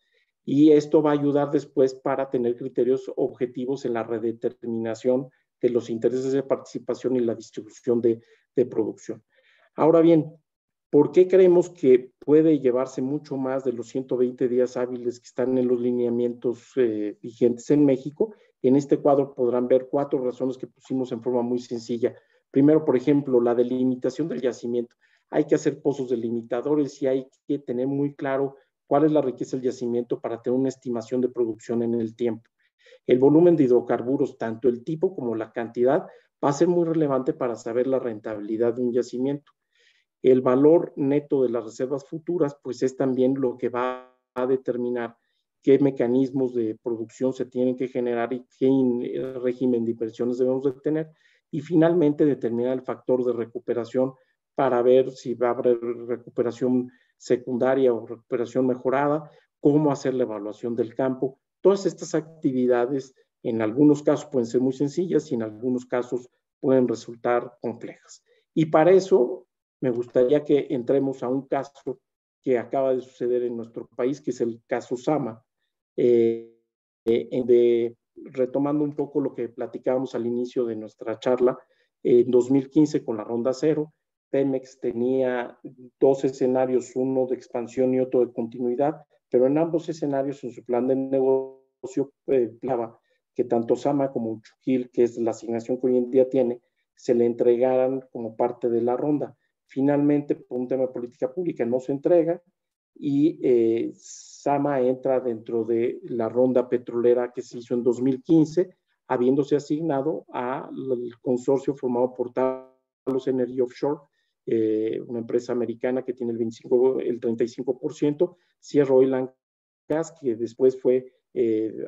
Y esto va a ayudar después para tener criterios objetivos en la redeterminación de los intereses de participación y la distribución de producción. Ahora bien, ¿por qué creemos que puede llevarse mucho más de los 120 días hábiles que están en los lineamientos vigentes en México? En este cuadro podrán ver 4 razones que pusimos en forma muy sencilla. Primero, por ejemplo, la delimitación del yacimiento. Hay que hacer pozos delimitadores y hay que tener muy claro cuál es la riqueza del yacimiento para tener una estimación de producción en el tiempo. El volumen de hidrocarburos, tanto el tipo como la cantidad, va a ser muy relevante para saber la rentabilidad de un yacimiento. El valor neto de las reservas futuras, pues es también lo que va a determinar qué mecanismos de producción se tienen que generar y qué régimen de inversiones debemos de tener. Y finalmente determinar el factor de recuperación para ver si va a haber recuperación secundaria o recuperación mejorada, cómo hacer la evaluación del campo. Todas estas actividades en algunos casos pueden ser muy sencillas y en algunos casos pueden resultar complejas. Y para eso me gustaría que entremos a un caso que acaba de suceder en nuestro país, que es el caso Sama, retomando un poco lo que platicábamos al inicio de nuestra charla. En 2015, con la ronda cero, Pemex tenía 2 escenarios, uno de expansión y otro de continuidad, pero en ambos escenarios, en su plan de negocio, planteaba que tanto Sama como Uchujil, que es la asignación que hoy en día tiene, se le entregaran como parte de la ronda. Finalmente, por un tema de política pública, no se entrega y Sama entra dentro de la ronda petrolera que se hizo en 2015, habiéndose asignado al consorcio formado por Talos Energy Offshore, una empresa americana que tiene el 35%, Sierra Oil and Gas, que después fue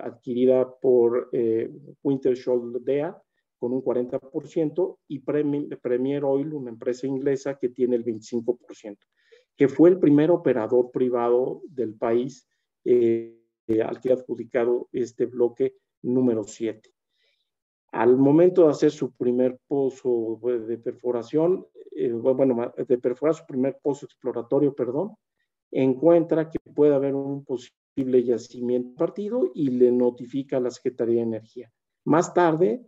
adquirida por Wintershall Dea, con un 40%, y Premier Oil, una empresa inglesa que tiene el 25%, que fue el primer operador privado del país al que ha adjudicado este bloque número 7. Al momento de hacer su primer pozo de perforación, de perforar su primer pozo exploratorio, encuentra que puede haber un posible yacimiento partido y le notifica a la Secretaría de Energía. Más tarde,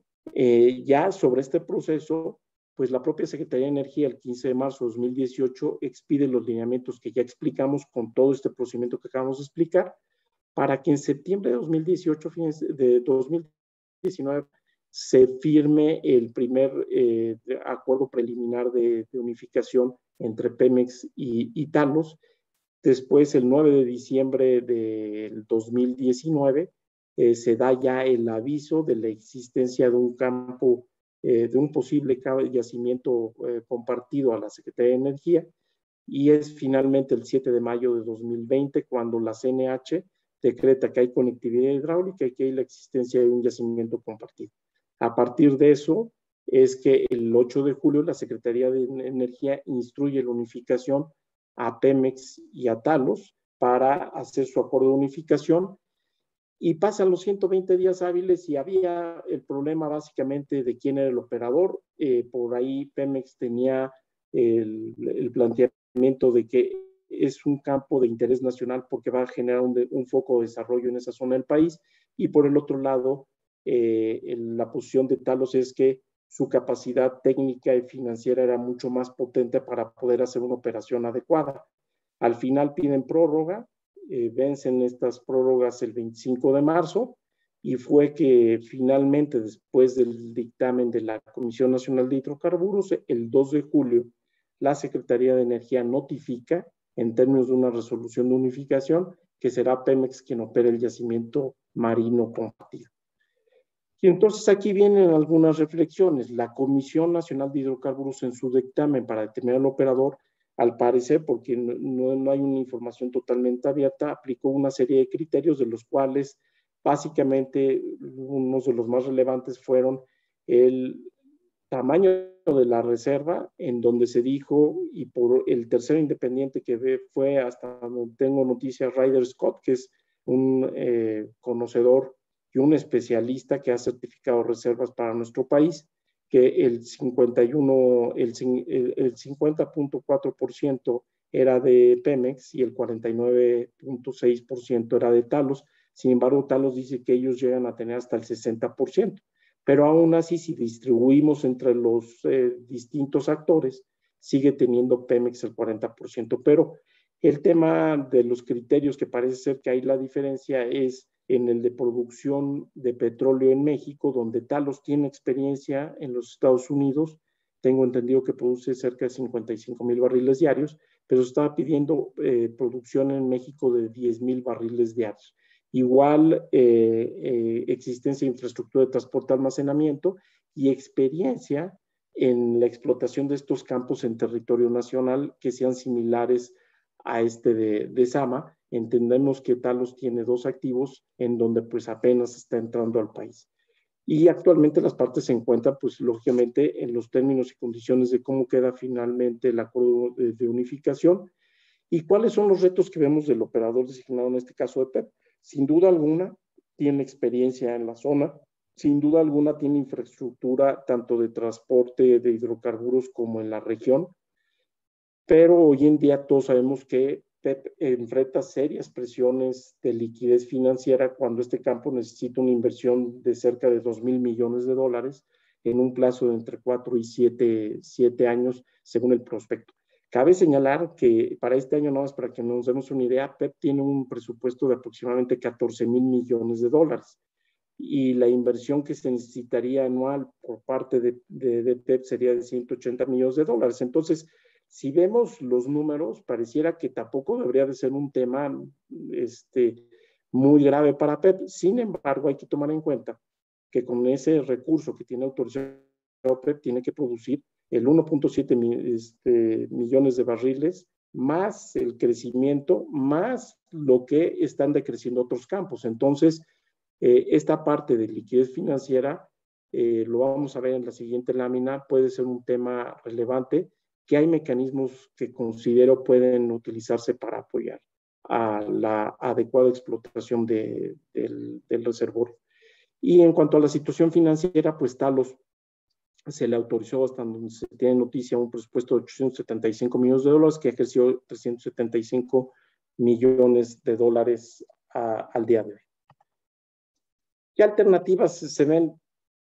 ya sobre este proceso, pues la propia Secretaría de Energía el 15 de marzo de 2018 expide los lineamientos que ya explicamos con todo este procedimiento que acabamos de explicar, para que en septiembre de 2018, de 2019, se firme el primer acuerdo preliminar de unificación entre Pemex y Talos. Después, el 9 de diciembre del 2019, se da ya el aviso de la existencia de un campo, de un posible yacimiento compartido a la Secretaría de Energía, y es finalmente el 7 de mayo de 2020 cuando la CNH decreta que hay conectividad hidráulica y que hay la existencia de un yacimiento compartido. A partir de eso es que el 8 de julio la Secretaría de Energía instruye la unificación a Pemex y a Talos para hacer su acuerdo de unificación, y pasan los 120 días hábiles y había el problema básicamente de quién era el operador. Por ahí Pemex tenía el planteamiento de que es un campo de interés nacional porque va a generar un foco de desarrollo en esa zona del país, y por el otro lado la posición de Talos es que su capacidad técnica y financiera era mucho más potente para poder hacer una operación adecuada. Al final piden prórroga, vencen estas prórrogas el 25 de marzo, y fue que finalmente, después del dictamen de la Comisión Nacional de Hidrocarburos, el 2 de julio, la Secretaría de Energía notifica, en términos de una resolución de unificación, que será Pemex quien opere el yacimiento marino compartido. Y entonces aquí vienen algunas reflexiones. La Comisión Nacional de Hidrocarburos, en su dictamen para determinar el operador, al parecer, porque no hay una información totalmente abierta, aplicó una serie de criterios, de los cuales básicamente unos de los más relevantes fueron el tamaño de la reserva, en donde se dijo, y por el tercero independiente que fue, hasta donde tengo noticias, Ryder Scott, que es un conocedor y un especialista que ha certificado reservas para nuestro país, que el 50.4% era de Pemex y el 49.6% era de Talos. Sin embargo, Talos dice que ellos llegan a tener hasta el 60%. Pero aún así, si distribuimos entre los distintos actores, sigue teniendo Pemex el 40%. Pero el tema de los criterios, que parece ser que hay la diferencia, es en el de producción de petróleo en México, donde Talos tiene experiencia en los Estados Unidos. Tengo entendido que produce cerca de 55,000 barriles diarios, pero estaba pidiendo producción en México de 10,000 barriles diarios. Igual existencia de infraestructura de transporte, almacenamiento y experiencia en la explotación de estos campos en territorio nacional que sean similares a este de Zama. Entendemos que Talos tiene 2 activos en donde pues apenas está entrando al país. Y actualmente las partes se encuentran pues lógicamente en los términos y condiciones de cómo queda finalmente el acuerdo de unificación y cuáles son los retos que vemos del operador designado, en este caso de PEP. Sin duda alguna tiene experiencia en la zona, sin duda alguna tiene infraestructura tanto de transporte de hidrocarburos como en la región, pero hoy en día todos sabemos que PEP enfrenta serias presiones de liquidez financiera cuando este campo necesita una inversión de cerca de $2,000 millones en un plazo de entre 4 y 7 años, según el prospecto. Cabe señalar que para este año, nada más para que nos demos una idea, PEP tiene un presupuesto de aproximadamente $14,000 millones y la inversión que se necesitaría anual por parte de PEP sería de $180 millones. Entonces, si vemos los números, pareciera que tampoco debería de ser un tema muy grave para PEP. Sin embargo, hay que tomar en cuenta que con ese recurso que tiene autorizado PEP, tiene que producir el 1.7 millones de barriles, más el crecimiento, más lo que están decreciendo otros campos. Entonces, esta parte de liquidez financiera, lo vamos a ver en la siguiente lámina, puede ser un tema relevante, que hay mecanismos que considero pueden utilizarse para apoyar a la adecuada explotación del reservorio. Y en cuanto a la situación financiera, pues Talos se le autorizó, hasta donde se tiene noticia, un presupuesto de $875 millones, que ejerció $375 millones al día de hoy. ¿Qué alternativas se ven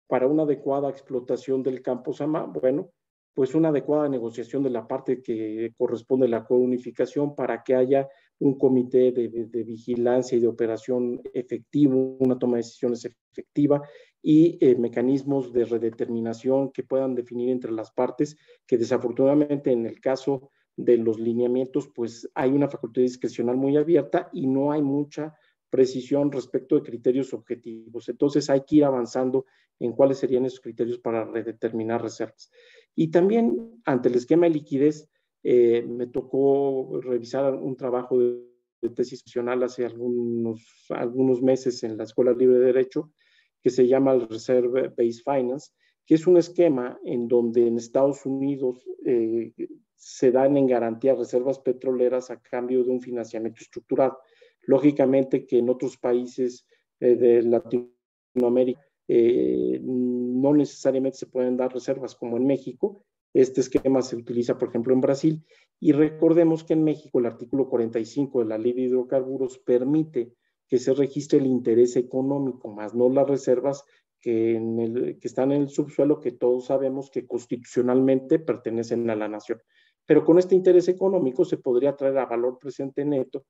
para una adecuada explotación del campo Zama? Bueno, pues una adecuada negociación de la parte que corresponde a la counificación para que haya un comité de vigilancia y de operación efectivo, una toma de decisiones efectiva y mecanismos de redeterminación que puedan definir entre las partes, que desafortunadamente en el caso de los lineamientos, pues hay una facultad discrecional muy abierta y no hay mucha precisión respecto de criterios objetivos. Entonces hay que ir avanzando en cuáles serían esos criterios para redeterminar reservas. Y también ante el esquema de liquidez, me tocó revisar un trabajo de tesis profesional hace algunos meses en la Escuela Libre de Derecho, que se llama el Reserve Based Finance, que es un esquema en donde en Estados Unidos se dan en garantía reservas petroleras a cambio de un financiamiento estructurado. Lógicamente que en otros países de Latinoamérica no necesariamente se pueden dar reservas como en México. Este esquema se utiliza, por ejemplo, en Brasil. Y recordemos que en México el artículo 45 de la Ley de Hidrocarburos permite que se registre el interés económico, más no las reservas que están en el subsuelo, que todos sabemos que constitucionalmente pertenecen a la nación. Pero con este interés económico se podría traer a valor presente neto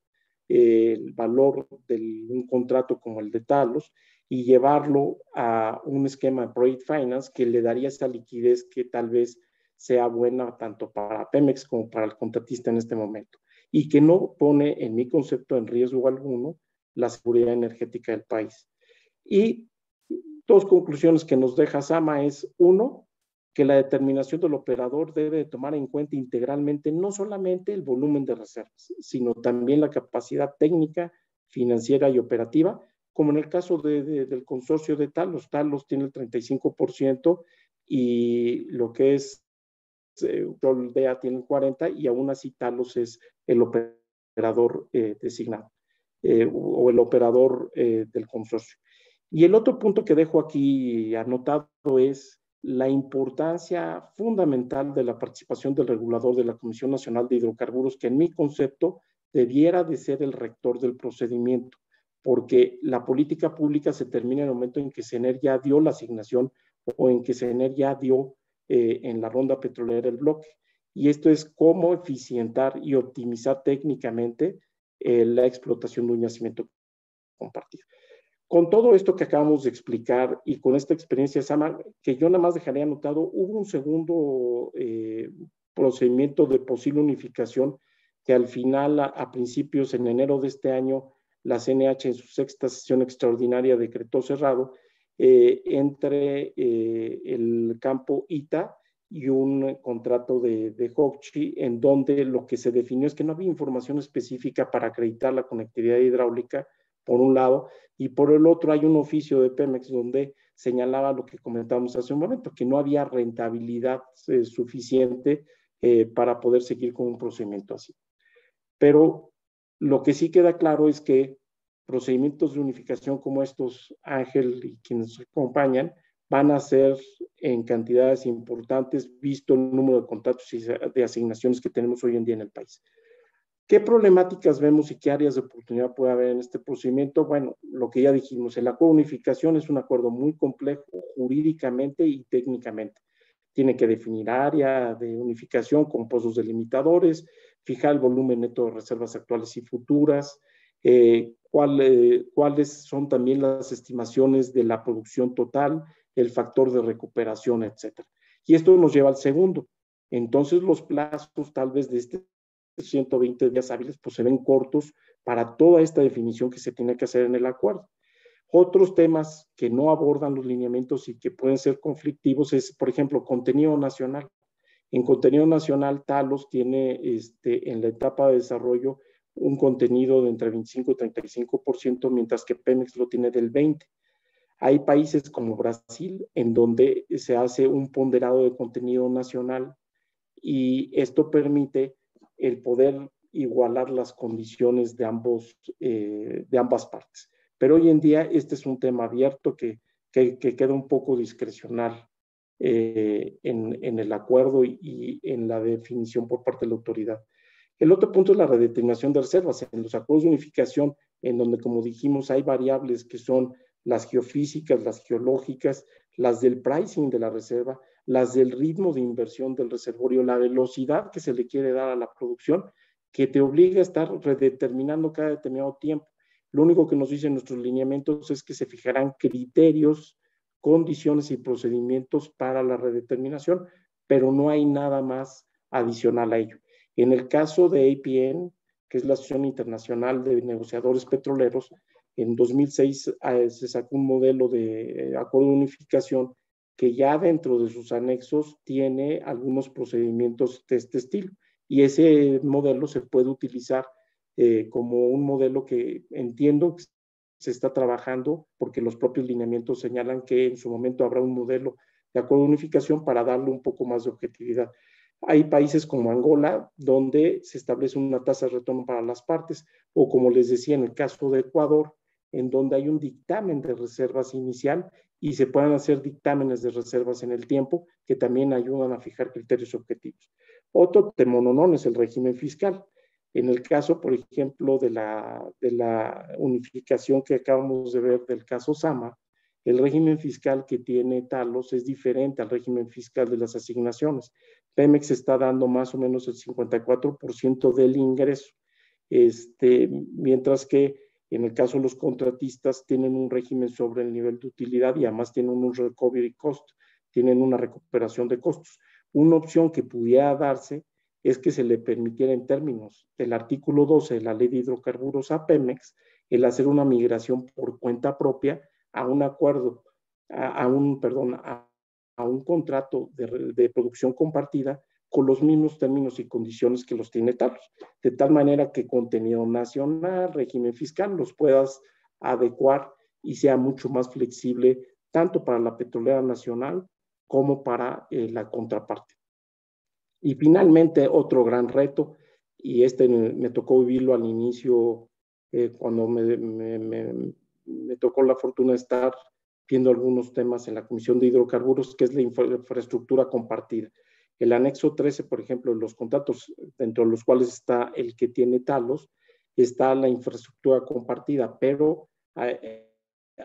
el valor de un contrato como el de Talos y llevarlo a un esquema de Project Finance que le daría esa liquidez que tal vez sea buena tanto para Pemex como para el contratista en este momento, y que no pone, en mi concepto, en riesgo alguno la seguridad energética del país. Y dos conclusiones que nos deja Sama es, uno, que la determinación del operador debe de tomar en cuenta integralmente no solamente el volumen de reservas, sino también la capacidad técnica, financiera y operativa, como en el caso del consorcio de Talos. Talos tiene el 35% y lo que es Oldea tiene el 40%, y aún así Talos es el operador designado o el operador del consorcio. Y el otro punto que dejo aquí anotado es la importancia fundamental de la participación del regulador de la Comisión Nacional de Hidrocarburos, que en mi concepto debiera de ser el rector del procedimiento, porque la política pública se termina en el momento en que CENER ya dio la asignación o en que CENER ya dio en la ronda petrolera el bloque. Y esto es cómo eficientar y optimizar técnicamente la explotación de un yacimiento compartido. Con todo esto que acabamos de explicar y con esta experiencia, Sama, que yo nada más dejaría anotado, hubo un segundo procedimiento de posible unificación que al final, a principios, en enero de este año, la CNH en su sexta sesión extraordinaria decretó cerrado entre el campo ITA y un contrato de Hochschild, en donde lo que se definió es que no había información específica para acreditar la conectividad hidráulica, por un lado, y por el otro hay un oficio de Pemex donde señalaba lo que comentábamos hace un momento, que no había rentabilidad suficiente para poder seguir con un procedimiento así. Pero lo que sí queda claro es que procedimientos de unificación como estos, Ángel y quienes acompañan, van a ser en cantidades importantes, visto el número de contratos y de asignaciones que tenemos hoy en día en el país. ¿Qué problemáticas vemos y qué áreas de oportunidad puede haber en este procedimiento? Bueno, lo que ya dijimos, el acuerdo de unificación es un acuerdo muy complejo jurídicamente y técnicamente. Tiene que definir área de unificación con pozos delimitadores, fijar el volumen neto de reservas actuales y futuras, cuáles son también las estimaciones de la producción total, el factor de recuperación, etcétera. Y esto nos lleva al segundo. Entonces, los plazos tal vez de 120 días hábiles, pues se ven cortos para toda esta definición que se tiene que hacer en el acuerdo. Otros temas que no abordan los lineamientos y que pueden ser conflictivos es, por ejemplo, contenido nacional. En contenido nacional, Talos tiene en la etapa de desarrollo un contenido de entre 25 y 35%, mientras que Pemex lo tiene del 20%. Hay países como Brasil en donde se hace un ponderado de contenido nacional y esto permite el poder igualar las condiciones de ambas partes. Pero hoy en día este es un tema abierto que queda un poco discrecional en el acuerdo y en la definición por parte de la autoridad. El otro punto es la redeterminación de reservas. En los acuerdos de unificación, en donde, como dijimos, hay variables que son las geofísicas, las geológicas, las del pricing de la reserva, las del ritmo de inversión del reservorio, la velocidad que se le quiere dar a la producción, que te obliga a estar redeterminando cada determinado tiempo. Lo único que nos dicen nuestros lineamientos es que se fijarán criterios, condiciones y procedimientos para la redeterminación, pero no hay nada más adicional a ello. En el caso de APN, que es la Asociación Internacional de Negociadores Petroleros, en 2006 se sacó un modelo de acuerdo de unificación que ya dentro de sus anexos tiene algunos procedimientos de este estilo. Y ese modelo se puede utilizar como un modelo que entiendo que se está trabajando, porque los propios lineamientos señalan que en su momento habrá un modelo de acuerdo de unificación para darle un poco más de objetividad. Hay países como Angola, donde se establece una tasa de retorno para las partes, o como les decía, en el caso de Ecuador, en donde hay un dictamen de reservas inicial y se pueden hacer dictámenes de reservas en el tiempo que también ayudan a fijar criterios objetivos. Otro temononón es el régimen fiscal. En el caso, por ejemplo, de la unificación que acabamos de ver del caso Sama, el régimen fiscal que tiene Talos es diferente al régimen fiscal de las asignaciones. Pemex está dando más o menos el 54% del ingreso, mientras que en el caso de los contratistas tienen un régimen sobre el nivel de utilidad y además tienen un recovery cost, tienen una recuperación de costos. Una opción que pudiera darse es que se le permitiera en términos del artículo 12 de la Ley de Hidrocarburos a Pemex el hacer una migración por cuenta propia a un acuerdo, a un contrato de producción compartida con los mismos términos y condiciones que los tiene Talos, de tal manera que contenido nacional, régimen fiscal, los puedas adecuar y sea mucho más flexible tanto para la petrolera nacional como para la contraparte. Y finalmente, otro gran reto, y me tocó vivirlo al inicio, cuando me tocó la fortuna de estar viendo algunos temas en la Comisión de Hidrocarburos, que es la infraestructura compartida. El anexo 13, por ejemplo, los contratos dentro de los cuales está el que tiene Talos, está la infraestructura compartida, pero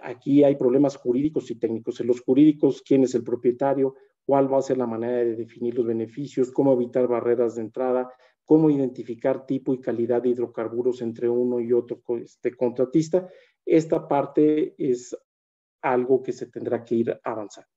aquí hay problemas jurídicos y técnicos. En los jurídicos, ¿quién es el propietario? ¿Cuál va a ser la manera de definir los beneficios? ¿Cómo evitar barreras de entrada? ¿Cómo identificar tipo y calidad de hidrocarburos entre uno y otro contratista? Esta parte es algo que se tendrá que ir avanzando.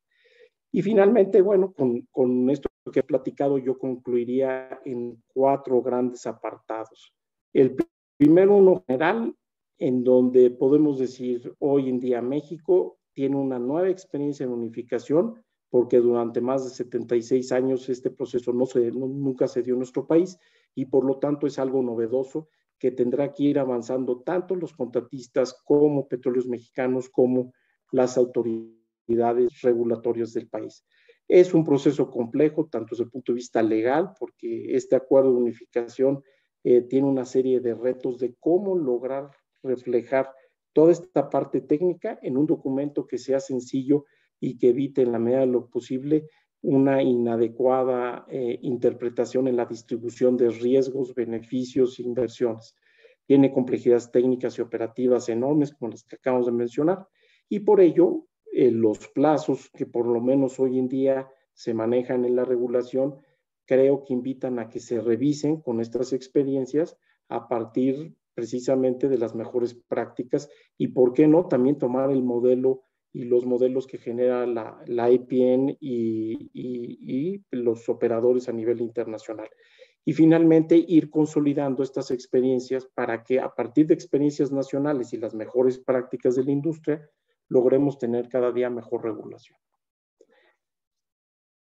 Y finalmente, bueno, con esto que he platicado, yo concluiría en 4 grandes apartados. El primero, uno general, en donde podemos decir hoy en día México tiene una nueva experiencia en unificación, porque durante más de 76 años este proceso nunca se dio en nuestro país y por lo tanto es algo novedoso que tendrá que ir avanzando tanto los contratistas como Petróleos Mexicanos como las autoridades regulatorias del país. Es un proceso complejo, tanto desde el punto de vista legal, porque este acuerdo de unificación tiene una serie de retos de cómo lograr reflejar toda esta parte técnica en un documento que sea sencillo y que evite en la medida de lo posible una inadecuada interpretación en la distribución de riesgos, beneficios e inversiones. Tiene complejidades técnicas y operativas enormes, como las que acabamos de mencionar, y por ello los plazos que por lo menos hoy en día se manejan en la regulación, creo que invitan a que se revisen con estas experiencias a partir precisamente de las mejores prácticas y, ¿por qué no?, también tomar el modelo y los modelos que genera la IPN y los operadores a nivel internacional. Y finalmente, ir consolidando estas experiencias para que a partir de experiencias nacionales y las mejores prácticas de la industria, logremos tener cada día mejor regulación.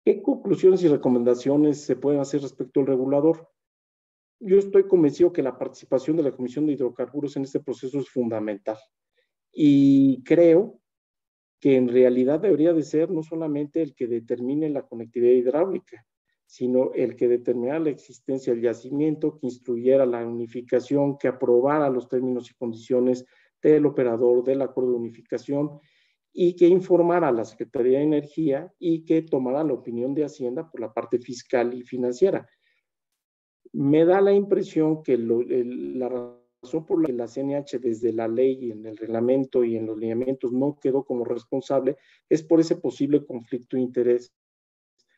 ¿Qué conclusiones y recomendaciones se pueden hacer respecto al regulador? Yo estoy convencido que la participación de la Comisión de Hidrocarburos en este proceso es fundamental. Y creo que en realidad debería de ser no solamente el que determine la conectividad hidráulica, sino el que determinara la existencia del yacimiento, que instruyera la unificación, que aprobara los términos y condiciones del operador del acuerdo de unificación y que informara a la Secretaría de Energía y que tomara la opinión de Hacienda por la parte fiscal y financiera. Me da la impresión que la razón por la que la CNH desde la ley y en el reglamento y en los lineamientos no quedó como responsable es por ese posible conflicto de interés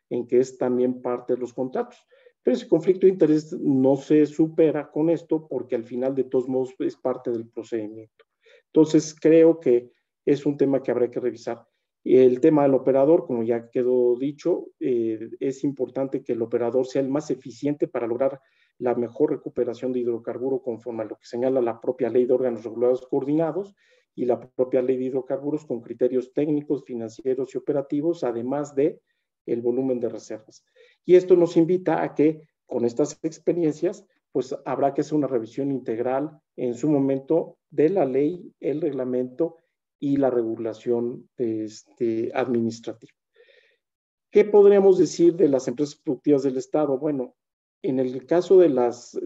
en que es también parte de los contratos. Pero ese conflicto de interés no se supera con esto porque al final de todos modos es parte del procedimiento. Entonces creo que es un tema que habrá que revisar. El tema del operador, como ya quedó dicho, es importante que el operador sea el más eficiente para lograr la mejor recuperación de hidrocarburo conforme a lo que señala la propia ley de órganos regulados coordinados y la propia ley de hidrocarburos con criterios técnicos, financieros y operativos, además de el volumen de reservas. Y esto nos invita a que con estas experiencias, pues habrá que hacer una revisión integral en su momento de la ley, el reglamento y la regulación administrativa. ¿Qué podríamos decir de las empresas productivas del Estado? Bueno, en el caso de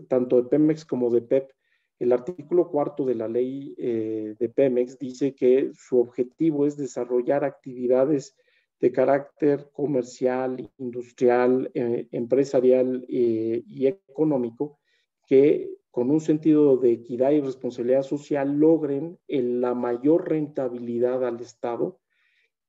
tanto de Pemex como de PEP, el artículo 4 de la ley de Pemex dice que su objetivo es desarrollar actividades de carácter comercial, industrial, empresarial y económico que con un sentido de equidad y responsabilidad social logren la mayor rentabilidad al Estado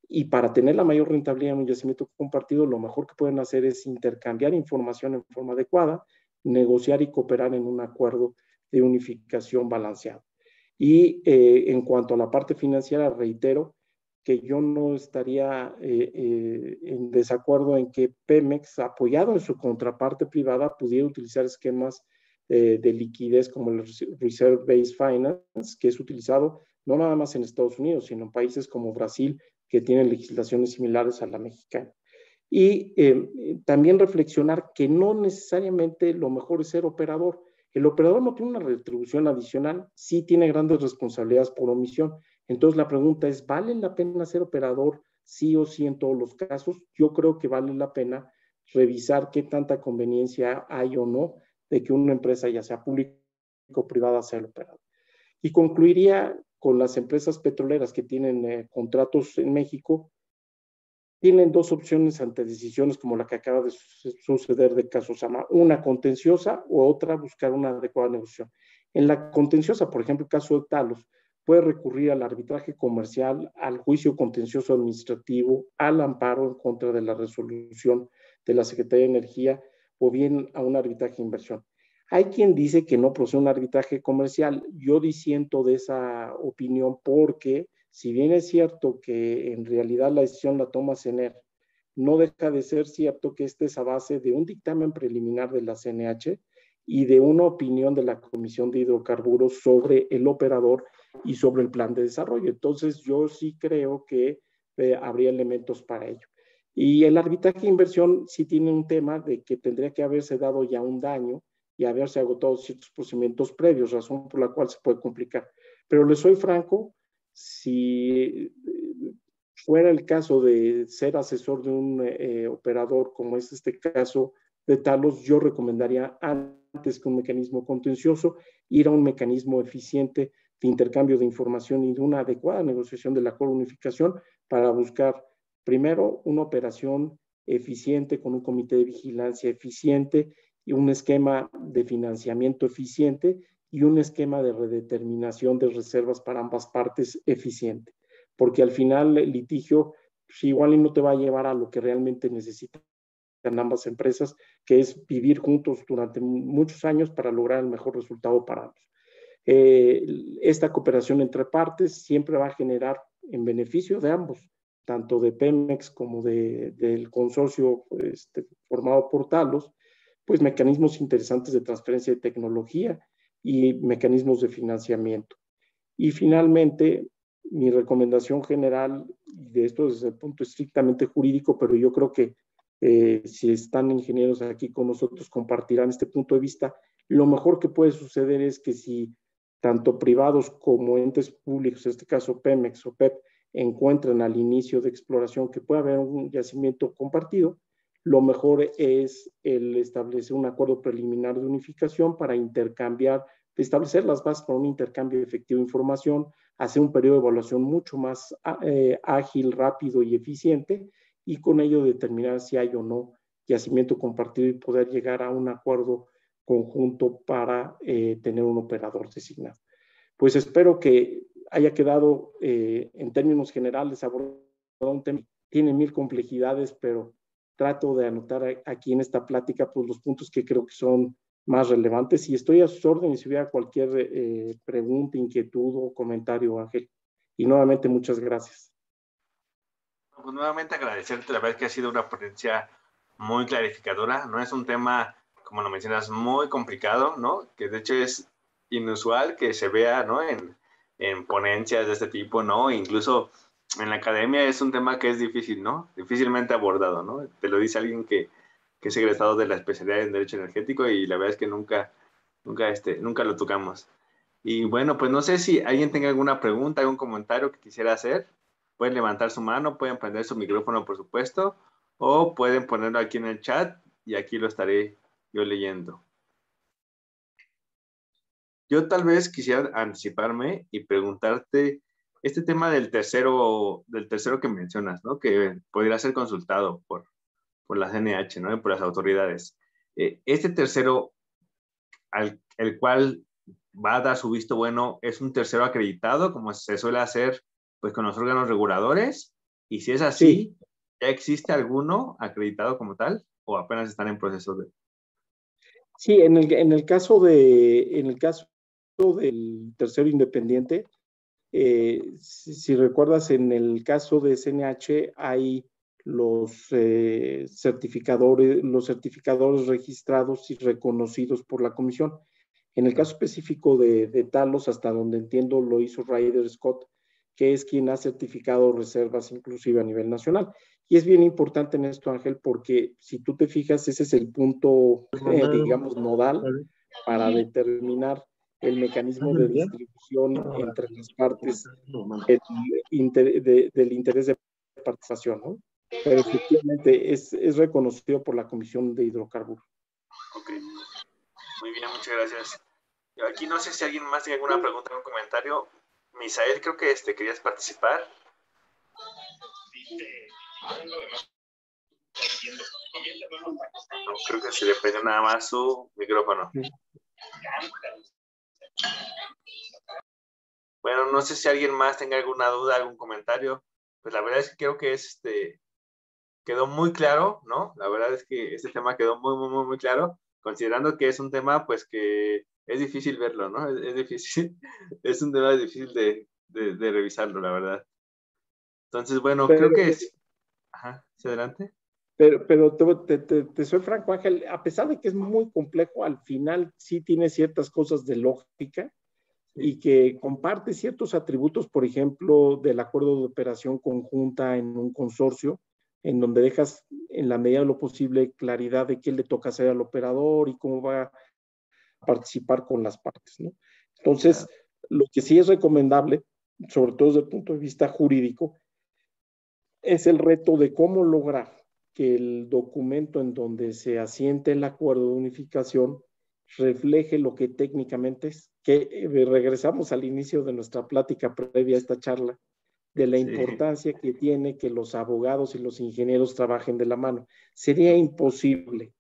Y para tener la mayor rentabilidad en un yacimiento compartido, lo mejor que pueden hacer es intercambiar información en forma adecuada, negociar y cooperar en un acuerdo de unificación balanceado. Y en cuanto a la parte financiera, reitero que yo no estaría en desacuerdo en que Pemex, apoyado en su contraparte privada, pudiera utilizar esquemas de liquidez como el Reserve-Based Finance, que es utilizado no nada más en Estados Unidos, sino en países como Brasil, que tienen legislaciones similares a la mexicana. Y también reflexionar que no necesariamente lo mejor es ser operador. El operador no tiene una retribución adicional, sí tiene grandes responsabilidades por omisión. Entonces la pregunta es, ¿vale la pena ser operador sí o sí en todos los casos? Yo creo que vale la pena revisar qué tanta conveniencia hay o no de que una empresa, ya sea pública o privada, sea el operador. Y concluiría con las empresas petroleras que tienen contratos en México. Tienen dos opciones ante decisiones como la que acaba de suceder de Caso Sama, una contenciosa o otra buscar una adecuada negociación. En la contenciosa, por ejemplo, el caso de Talos, puede recurrir al arbitraje comercial, al juicio contencioso administrativo, al amparo en contra de la resolución de la Secretaría de Energía o bien a un arbitraje de inversión. Hay quien dice que no procede un arbitraje comercial. Yo disiento de esa opinión porque si bien es cierto que en realidad la decisión la toma CENER, no deja de ser cierto que esta es a base de un dictamen preliminar de la CNH y de una opinión de la Comisión de Hidrocarburos sobre el operador y sobre el plan de desarrollo. Entonces, yo sí creo que habría elementos para ello. Y el arbitraje de inversión sí tiene un tema de que tendría que haberse dado ya un daño y haberse agotado ciertos procedimientos previos, razón por la cual se puede complicar. Pero les soy franco, si fuera el caso de ser asesor de un operador, como es este caso de Talos, yo recomendaría antes que un mecanismo contencioso, ir a un mecanismo eficiente de intercambio de información y de una adecuada negociación del acuerdo de unificación para buscar, primero, una operación eficiente con un comité de vigilancia eficiente y un esquema de financiamiento eficiente y un esquema de redeterminación de reservas para ambas partes eficiente, porque al final el litigio pues, igual no te va a llevar a lo que realmente necesitan ambas empresas, que es vivir juntos durante muchos años para lograr el mejor resultado para ambos. Esta cooperación entre partes siempre va a generar en beneficio de ambos, tanto de Pemex como del consorcio formado por Talos, pues mecanismos interesantes de transferencia de tecnología y mecanismos de financiamiento. Y finalmente, mi recomendación general, de esto desde el punto estrictamente jurídico, pero yo creo que si están ingenieros aquí con nosotros compartirán este punto de vista, lo mejor que puede suceder es que si tanto privados como entes públicos, en este caso Pemex o PEP, encuentran al inicio de exploración que puede haber un yacimiento compartido, lo mejor es el establecer un acuerdo preliminar de unificación para intercambiar, establecer las bases para un intercambio efectivo de información, hacer un periodo de evaluación mucho más ágil, rápido y eficiente, y con ello determinar si hay o no yacimiento compartido y poder llegar a un acuerdo conjunto para tener un operador designado. Pues espero que haya quedado en términos generales abordado un tema. Tiene mil complejidades, pero trato de anotar aquí en esta plática pues, los puntos que creo que son más relevantes y estoy a sus órdenes si hubiera cualquier pregunta, inquietud o comentario, Ángel. Y nuevamente muchas gracias. Pues nuevamente agradecerte, la verdad que ha sido una ponencia muy clarificadora, no es un tema, como lo mencionas, muy complicado, ¿no? Que de hecho es inusual que se vea, ¿no? En ponencias de este tipo, ¿no? Incluso en la academia es un tema que es difícil, ¿no? Difícilmente abordado, ¿no? Te lo dice alguien que es egresado de la especialidad en Derecho Energético y la verdad es que nunca lo tocamos. Y bueno, pues no sé si alguien tenga alguna pregunta, algún comentario que quisiera hacer. Pueden levantar su mano, pueden prender su micrófono, por supuesto, o pueden ponerlo aquí en el chat y aquí lo estaré yo leyendo. Yo tal vez quisiera anticiparme y preguntarte este tema del tercero que mencionas, ¿no? Que podría ser consultado por la CNH, ¿no? Y por las autoridades. Este tercero, el cual va a dar su visto bueno, es un tercero acreditado, como se suele hacer pues con los órganos reguladores, Y si es Sí, así, ¿ya existe alguno acreditado como tal o apenas están en proceso de? sí, en el caso del tercero independiente, si recuerdas, en el caso de CNH hay los certificadores registrados y reconocidos por la comisión. En el caso específico de Talos, hasta donde entiendo, lo hizo Ryder Scott, que es quien ha certificado reservas inclusive a nivel nacional. Y es bien importante en esto, Ángel, porque si tú te fijas, ese es el punto, digamos, nodal para determinar el mecanismo de distribución entre las partes del interés de participación, ¿no? Pero efectivamente es reconocido por la Comisión de Hidrocarburos. Ok, muy bien, muchas gracias. Yo aquí no sé si alguien más tiene alguna pregunta o un comentario. Misael, creo que querías participar. No, creo que se le prendió nada más su micrófono. Bueno, no sé si alguien más tenga alguna duda, algún comentario. Pues la verdad es que creo que quedó muy claro, ¿no? La verdad es que este tema quedó muy, muy, muy, muy claro, considerando que es un tema, pues, que es difícil verlo, ¿no? Es difícil, es un tema difícil de revisarlo, la verdad. Entonces, bueno, creo Pero, que es... Ajá, ¿sí, adelante? pero te soy franco, Ángel, a pesar de que es muy complejo, al final sí tiene ciertas cosas de lógica y que comparte ciertos atributos, por ejemplo, del acuerdo de operación conjunta en un consorcio, en donde dejas en la medida de lo posible claridad de qué le toca hacer al operador y cómo va a participar con las partes, ¿no? Entonces, Claro. lo que sí es recomendable, sobre todo desde el punto de vista jurídico, es el reto de cómo lograr que el documento en donde se asiente el acuerdo de unificación refleje lo que técnicamente es, que regresamos al inicio de nuestra plática previa a esta charla, de la Sí, importancia que tiene que los abogados y los ingenieros trabajen de la mano. Sería imposible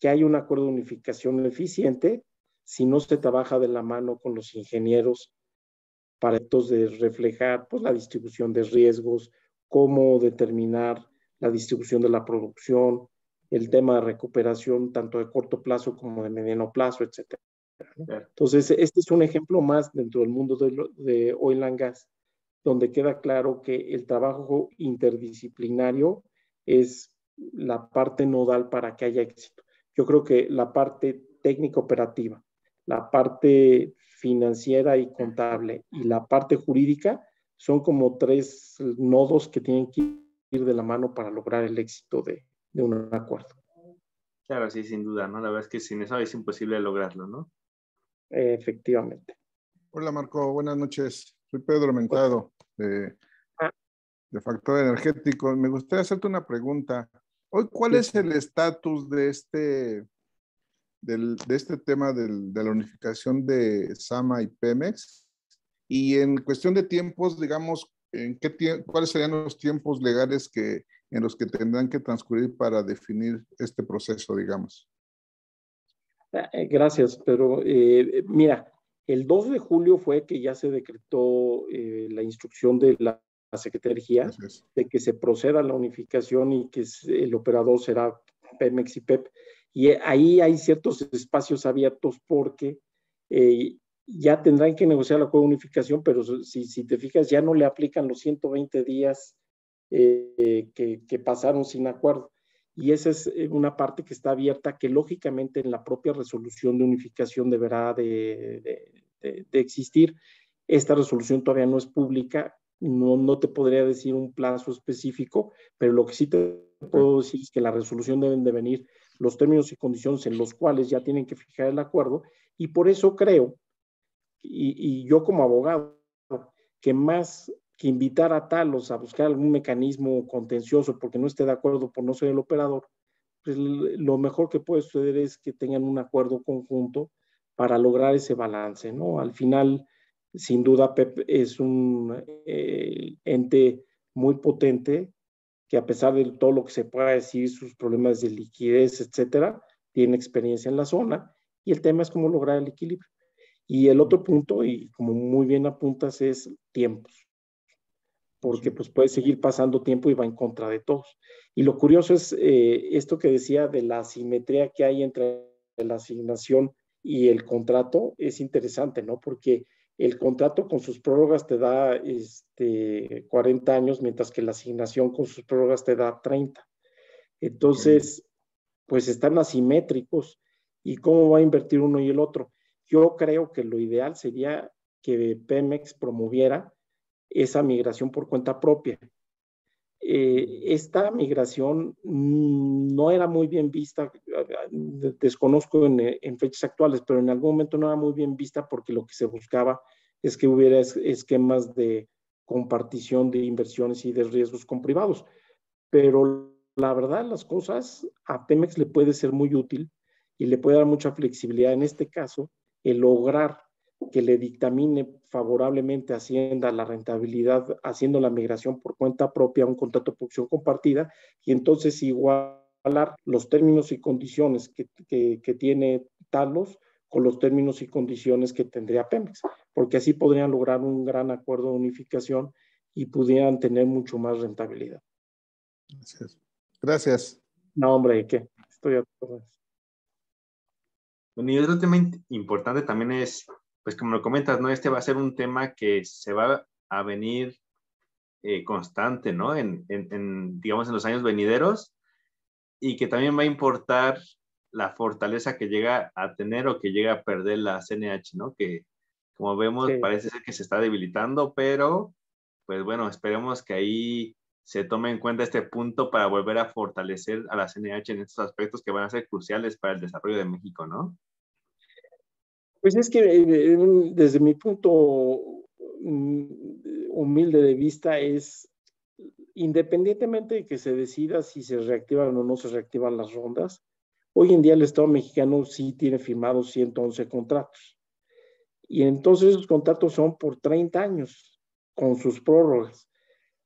que haya un acuerdo de unificación eficiente si no se trabaja de la mano con los ingenieros para efectos de reflejar pues, la distribución de riesgos, cómo determinar la distribución de la producción, el tema de recuperación tanto de corto plazo como de mediano plazo, etcétera. claro. Entonces, este es un ejemplo más dentro del mundo de oil and gas, donde queda claro que el trabajo interdisciplinario es la parte nodal para que haya éxito. Yo creo que la parte técnica operativa, la parte financiera y contable y la parte jurídica son como tres nodos que tienen que ir de la mano para lograr el éxito de un acuerdo. Claro, sí, sin duda, ¿no? La verdad es que sin eso es imposible lograrlo, ¿no? Efectivamente. Hola Marco, buenas noches. Soy Pedro Mentado de, Ah, de Factor Energético. Me gustaría hacerte una pregunta. Hoy, ¿cuál sí. es el estatus de este tema de la unificación de SAMA y Pemex? Y en cuestión de tiempos, digamos, ¿cuáles serían los tiempos legales en los que tendrán que transcurrir para definir este proceso, digamos? Gracias, Pedro. Mira, el 2 de julio fue que ya se decretó la instrucción de la Secretaría Así es. de que se proceda a la unificación y que el operador será Pemex y PEP. Y ahí hay ciertos espacios abiertos porque ya tendrán que negociar la acuerdo de unificación, pero si te fijas, ya no le aplican los 120 días que pasaron sin acuerdo. Y esa es una parte que está abierta, que lógicamente en la propia resolución de unificación deberá de existir. Esta resolución todavía no es pública, no te podría decir un plazo específico, pero lo que sí te puedo decir es que la resolución deben de venir los términos y condiciones en los cuales ya tienen que fijar el acuerdo, y por eso creo, y yo como abogado, que más que invitar a Talos a buscar algún mecanismo contencioso porque no esté de acuerdo por no ser el operador, pues lo mejor que puede suceder es que tengan un acuerdo conjunto para lograr ese balance, ¿no? Al final, sin duda, PEP es un ente muy potente que a pesar de todo lo que se pueda decir, sus problemas de liquidez, etcétera, tiene experiencia en la zona y el tema es cómo lograr el equilibrio. Y el otro punto, y como muy bien apuntas, es tiempos. porque pues puede seguir pasando tiempo y va en contra de todos. Y lo curioso es esto que decía de la asimetría que hay entre la asignación y el contrato, es interesante, ¿no? Porque el contrato con sus prórrogas te da 40 años, mientras que la asignación con sus prórrogas te da 30. Entonces, pues están asimétricos. ¿Y cómo va a invertir uno y el otro? Yo creo que lo ideal sería que Pemex promoviera esa migración por cuenta propia. Esta migración no era muy bien vista, desconozco en fechas actuales, pero en algún momento no era muy bien vista porque lo que se buscaba es que hubiera esquemas de compartición de inversiones y de riesgos con privados. Pero la verdad, las cosas a Pemex le puede ser muy útil y le puede dar mucha flexibilidad. En este caso, el lograr que le dictamine favorablemente a Hacienda la rentabilidad haciendo la migración por cuenta propia a un contrato de producción compartida y entonces igualar los términos y condiciones que tiene Talos con los términos y condiciones que tendría Pemex, porque así podrían lograr un gran acuerdo de unificación y pudieran tener mucho más rentabilidad. Gracias. Gracias. No, hombre, ¿qué? Estoy de acuerdo. Bueno, y otro tema importante también es, pues como lo comentas, ¿no? Este va a ser un tema que se va a venir constante, ¿no? Digamos, en los años venideros y que también va a importar la fortaleza que llega a tener o que llega a perder la CNH, ¿no? Que, como vemos, Sí. parece ser que se está debilitando, pero, pues bueno, esperemos que ahí se tome en cuenta este punto para volver a fortalecer a la CNH en estos aspectos que van a ser cruciales para el desarrollo de México, ¿no? Pues es que desde mi punto humilde de vista es, independientemente de que se decida si se reactivan o no se reactivan las rondas, hoy en día el Estado mexicano sí tiene firmados 111 contratos. Y entonces esos contratos son por 30 años, con sus prórrogas.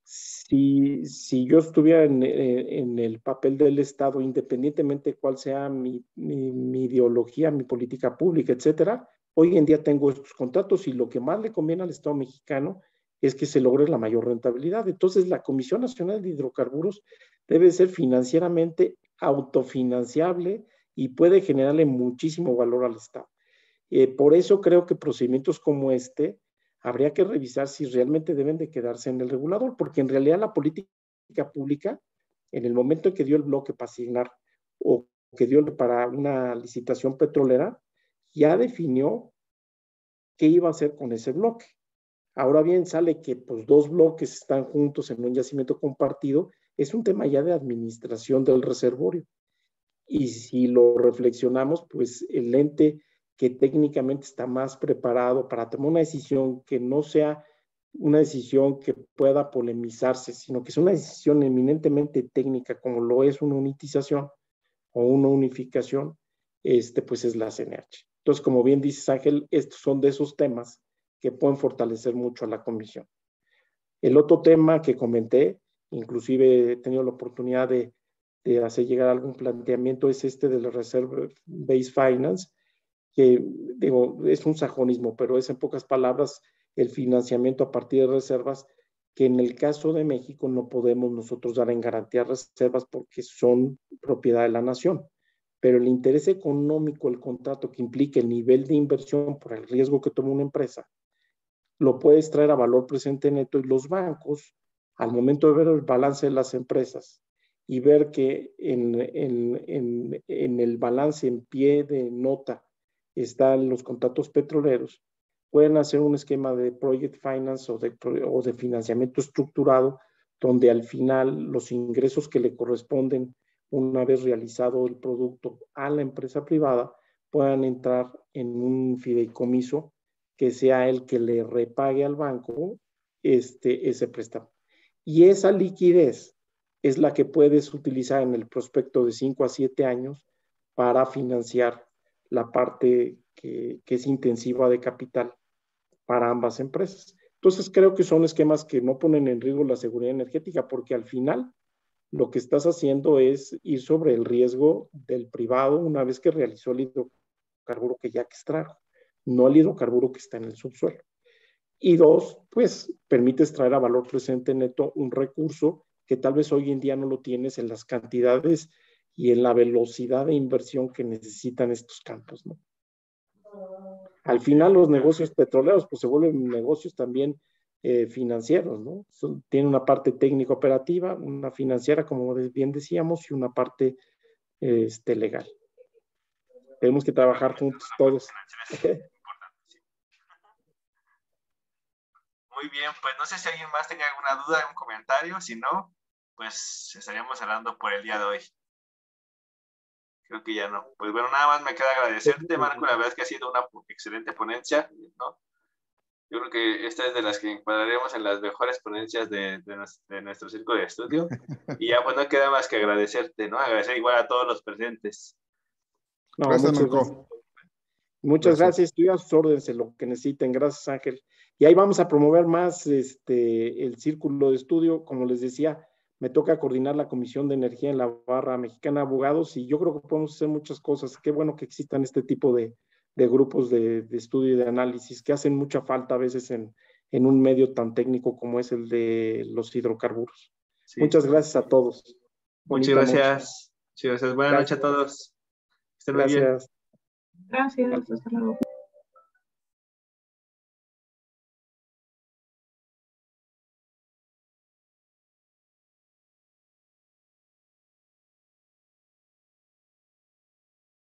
Si yo estuviera en el papel del Estado, independientemente de cuál sea mi ideología, mi política pública, etcétera, hoy en día tengo estos contratos y lo que más le conviene al Estado mexicano es que se logre la mayor rentabilidad. Entonces, la Comisión Nacional de Hidrocarburos debe ser financieramente autofinanciable y puede generarle muchísimo valor al Estado. Por eso creo que procedimientos como este habría que revisar si realmente deben de quedarse en el regulador, porque en realidad la política pública, en el momento en que dio el bloque para asignar o que dio para una licitación petrolera, ya definió qué iba a hacer con ese bloque. Ahora bien, sale que pues, dos bloques están juntos en un yacimiento compartido, es un tema ya de administración del reservorio. Y si lo reflexionamos, pues el ente que técnicamente está más preparado para tomar una decisión que no sea una decisión que pueda polemizarse, sino que es una decisión eminentemente técnica, como lo es una unitización o una unificación, pues es la CNH. Entonces, como bien dices, Ángel, estos son de esos temas que pueden fortalecer mucho a la comisión. El otro tema que comenté, inclusive he tenido la oportunidad de hacer llegar algún planteamiento, es este del Reserve-Based Finance, que digo, es un sajonismo, pero es en pocas palabras el financiamiento a partir de reservas que en el caso de México no podemos nosotros dar en garantía reservas porque son propiedad de la nación. Pero el interés económico, el contrato que implica el nivel de inversión por el riesgo que toma una empresa, lo puedes traer a valor presente neto y los bancos, al momento de ver el balance de las empresas y ver que en el balance en pie de nota están los contratos petroleros, pueden hacer un esquema de project finance o de financiamiento estructurado, donde al final los ingresos que le corresponden una vez realizado el producto a la empresa privada puedan entrar en un fideicomiso que sea el que le repague al banco ese préstamo. Y esa liquidez es la que puedes utilizar en el prospecto de 5 a 7 años para financiar la parte que es intensiva de capital para ambas empresas. Entonces creo que son esquemas que no ponen en riesgo la seguridad energética porque al final lo que estás haciendo es ir sobre el riesgo del privado una vez que realizó el hidrocarburo que ya extrajo, no el hidrocarburo que está en el subsuelo. Y dos, pues permites traer a valor presente neto un recurso que tal vez hoy en día no lo tienes en las cantidades y en la velocidad de inversión que necesitan estos campos, ¿no? Al final los negocios petroleros pues se vuelven negocios también financieros, ¿no? Tienen una parte técnico operativa, una financiera, como bien decíamos, y una parte legal. Tenemos que trabajar juntos todos. Muy bien, pues no sé si alguien más tenga alguna duda, algún comentario. Si no, pues estaríamos hablando por el día de hoy. Creo que ya no. Pues bueno, nada más me queda agradecerte, Marco. La verdad es que ha sido una excelente ponencia, ¿no? Yo creo que esta es de las que encuadraremos en las mejores ponencias de nuestro círculo de estudio. Y ya pues no queda más que agradecerte, ¿no? Agradecer igual a todos los presentes. No, gracias, muchas Marco. gracias. Muchas gracias. Estoy a sus órdenes en lo que necesiten. Gracias, Ángel. Y ahí vamos a promover más el círculo de estudio. Como les decía, me toca coordinar la Comisión de Energía en la Barra Mexicana de Abogados y yo creo que podemos hacer muchas cosas. Qué bueno que existan este tipo de grupos de estudio y de análisis que hacen mucha falta a veces en un medio tan técnico como es el de los hidrocarburos. Sí. Muchas gracias a todos. Muchas gracias. Buenas noches a todos. Estén muy bien. Gracias. Hasta luego.